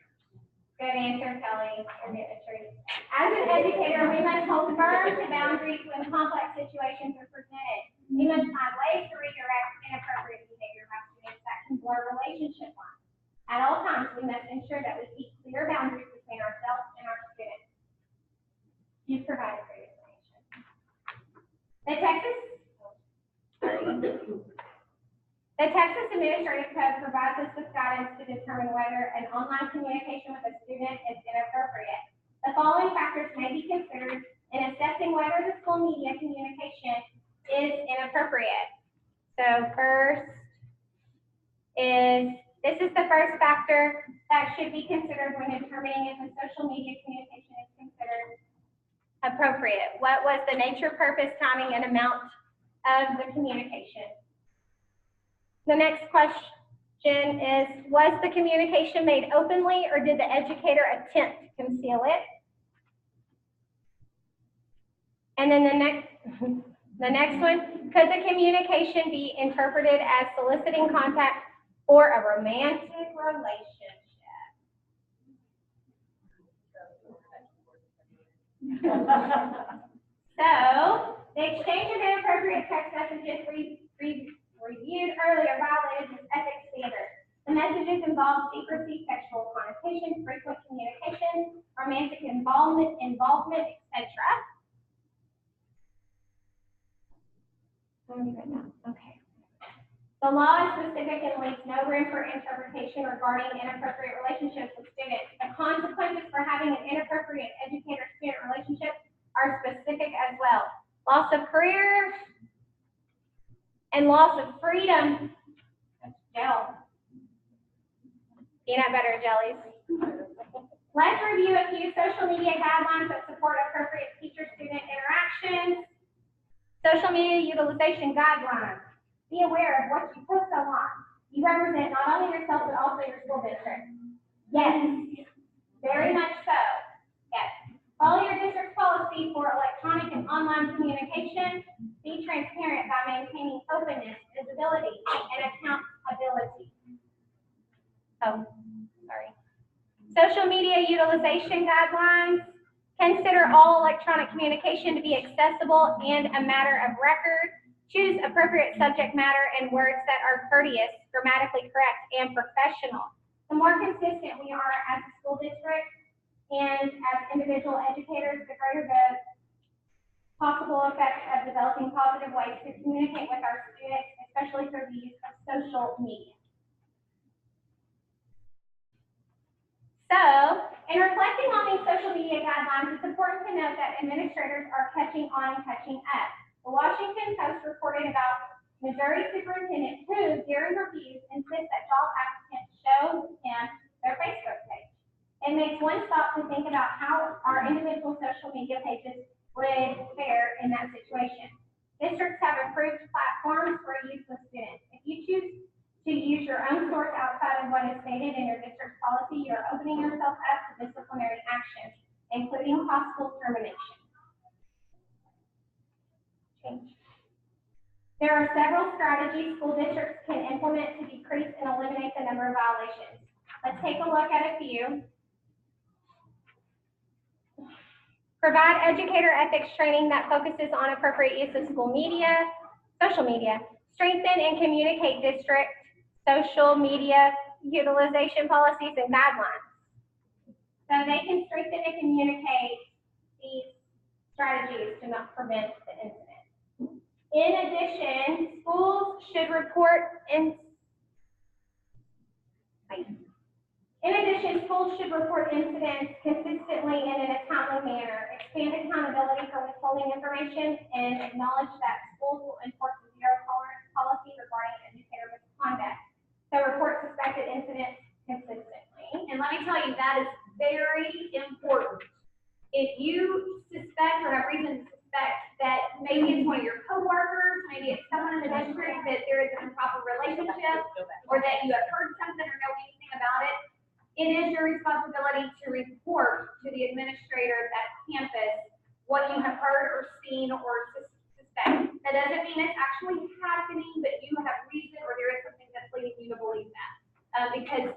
Good answer, Kelly. You're getting a treat. As an educator, we must hold firm to boundaries when complex situations are presented. We must find ways to redirect inappropriate behavior by students that can blur relationship lines. At all times, we must ensure that we keep clear boundaries between ourselves and our students. You've provided great information. The Texas Administrative Code provides us with guidance to determine whether an online communication with a student is inappropriate. The following factors may be considered in assessing whether the school media communication is inappropriate. So first is, this is the first factor, that should be considered when determining if a social media communication is considered appropriate. What was the nature, purpose, timing, and amount of the communication? The next question is, was the communication made openly or did the educator attempt to conceal it? And then the next one, could the communication be interpreted as soliciting contact or a romantic relationship? So, the exchange of inappropriate text messages reviewed earlier violated this ethics standard. The messages involved secrecy, sexual connotation, frequent communication, romantic involvement, etc. Okay. The law is specific and leaves no room for interpretation regarding inappropriate relationships with students. The consequences for having an inappropriate educator-student relationship are specific as well. Loss of career and loss of freedom. That's gel. Peanut butter jellies. Let's review a few social media guidelines that support appropriate teacher-student interactions. Social media utilization guidelines. Be aware of what you post online. You represent not only yourself, but also your school district. Yes, very much so. Yes. Follow your district's policy for electronic and online communication. Be transparent by maintaining openness, visibility, and accountability. Oh, sorry. Social media utilization guidelines. Consider all electronic communication to be accessible and a matter of record. Choose appropriate subject matter and words that are courteous, grammatically correct, and professional. The more consistent we are as a school district and as individual educators, the greater the possible effects of developing positive ways to communicate with our students, especially through the use of social media. So, in reflecting on these social media guidelines, it's important to note that administrators are catching on and catching up. The Washington Post reported about Missouri superintendent who, during reviews, insists that job applicants show him their Facebook page. It makes one stop to think about how our individual social media pages would fare in that situation. Districts have approved platforms for use with students. If you choose to use your own source outside of what is stated in your district's policy, you are opening yourself up to disciplinary action, including possible termination. There are several strategies school districts can implement to decrease and eliminate the number of violations. Let's take a look at a few. Provide educator ethics training that focuses on appropriate use of school media, social media. Strengthen and communicate district social media utilization policies and guidelines. So they can strengthen and communicate these strategies to not prevent the incident. In addition, schools should report incidents consistently and in a timely manner, expand accountability for withholding information, and acknowledge that schools will enforce the zero tolerance policy regarding educator misconduct. So report suspected incidents consistently. And let me tell you, that is very important. If you suspect or have reason to suspect that maybe it's one of your coworkers, maybe it's someone in the district that there is an improper relationship, or that you have heard something or know anything about it, it is your responsibility to report to the administrator at that campus what you have heard or seen or suspect. That doesn't mean it's actually happening, but you have reason or there is something that's leading you to believe that. Because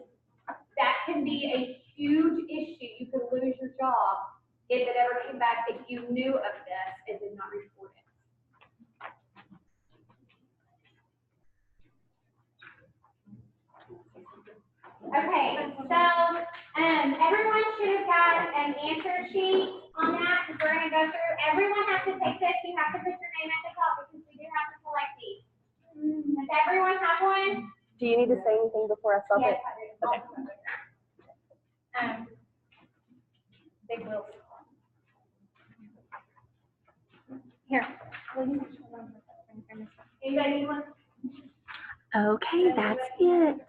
that can be a huge issue. You could lose your job if it ever came back that you knew of this and did not report it. Okay, so everyone should have got an answer sheet on that because we're going to go through. Everyone has to take this. You have to put your name at the top because we do have to select these. Does everyone have one? Do you need to say anything before I stop Yes, it? I do. Okay. Big wheels. Here. Anybody need one? Okay, that's it.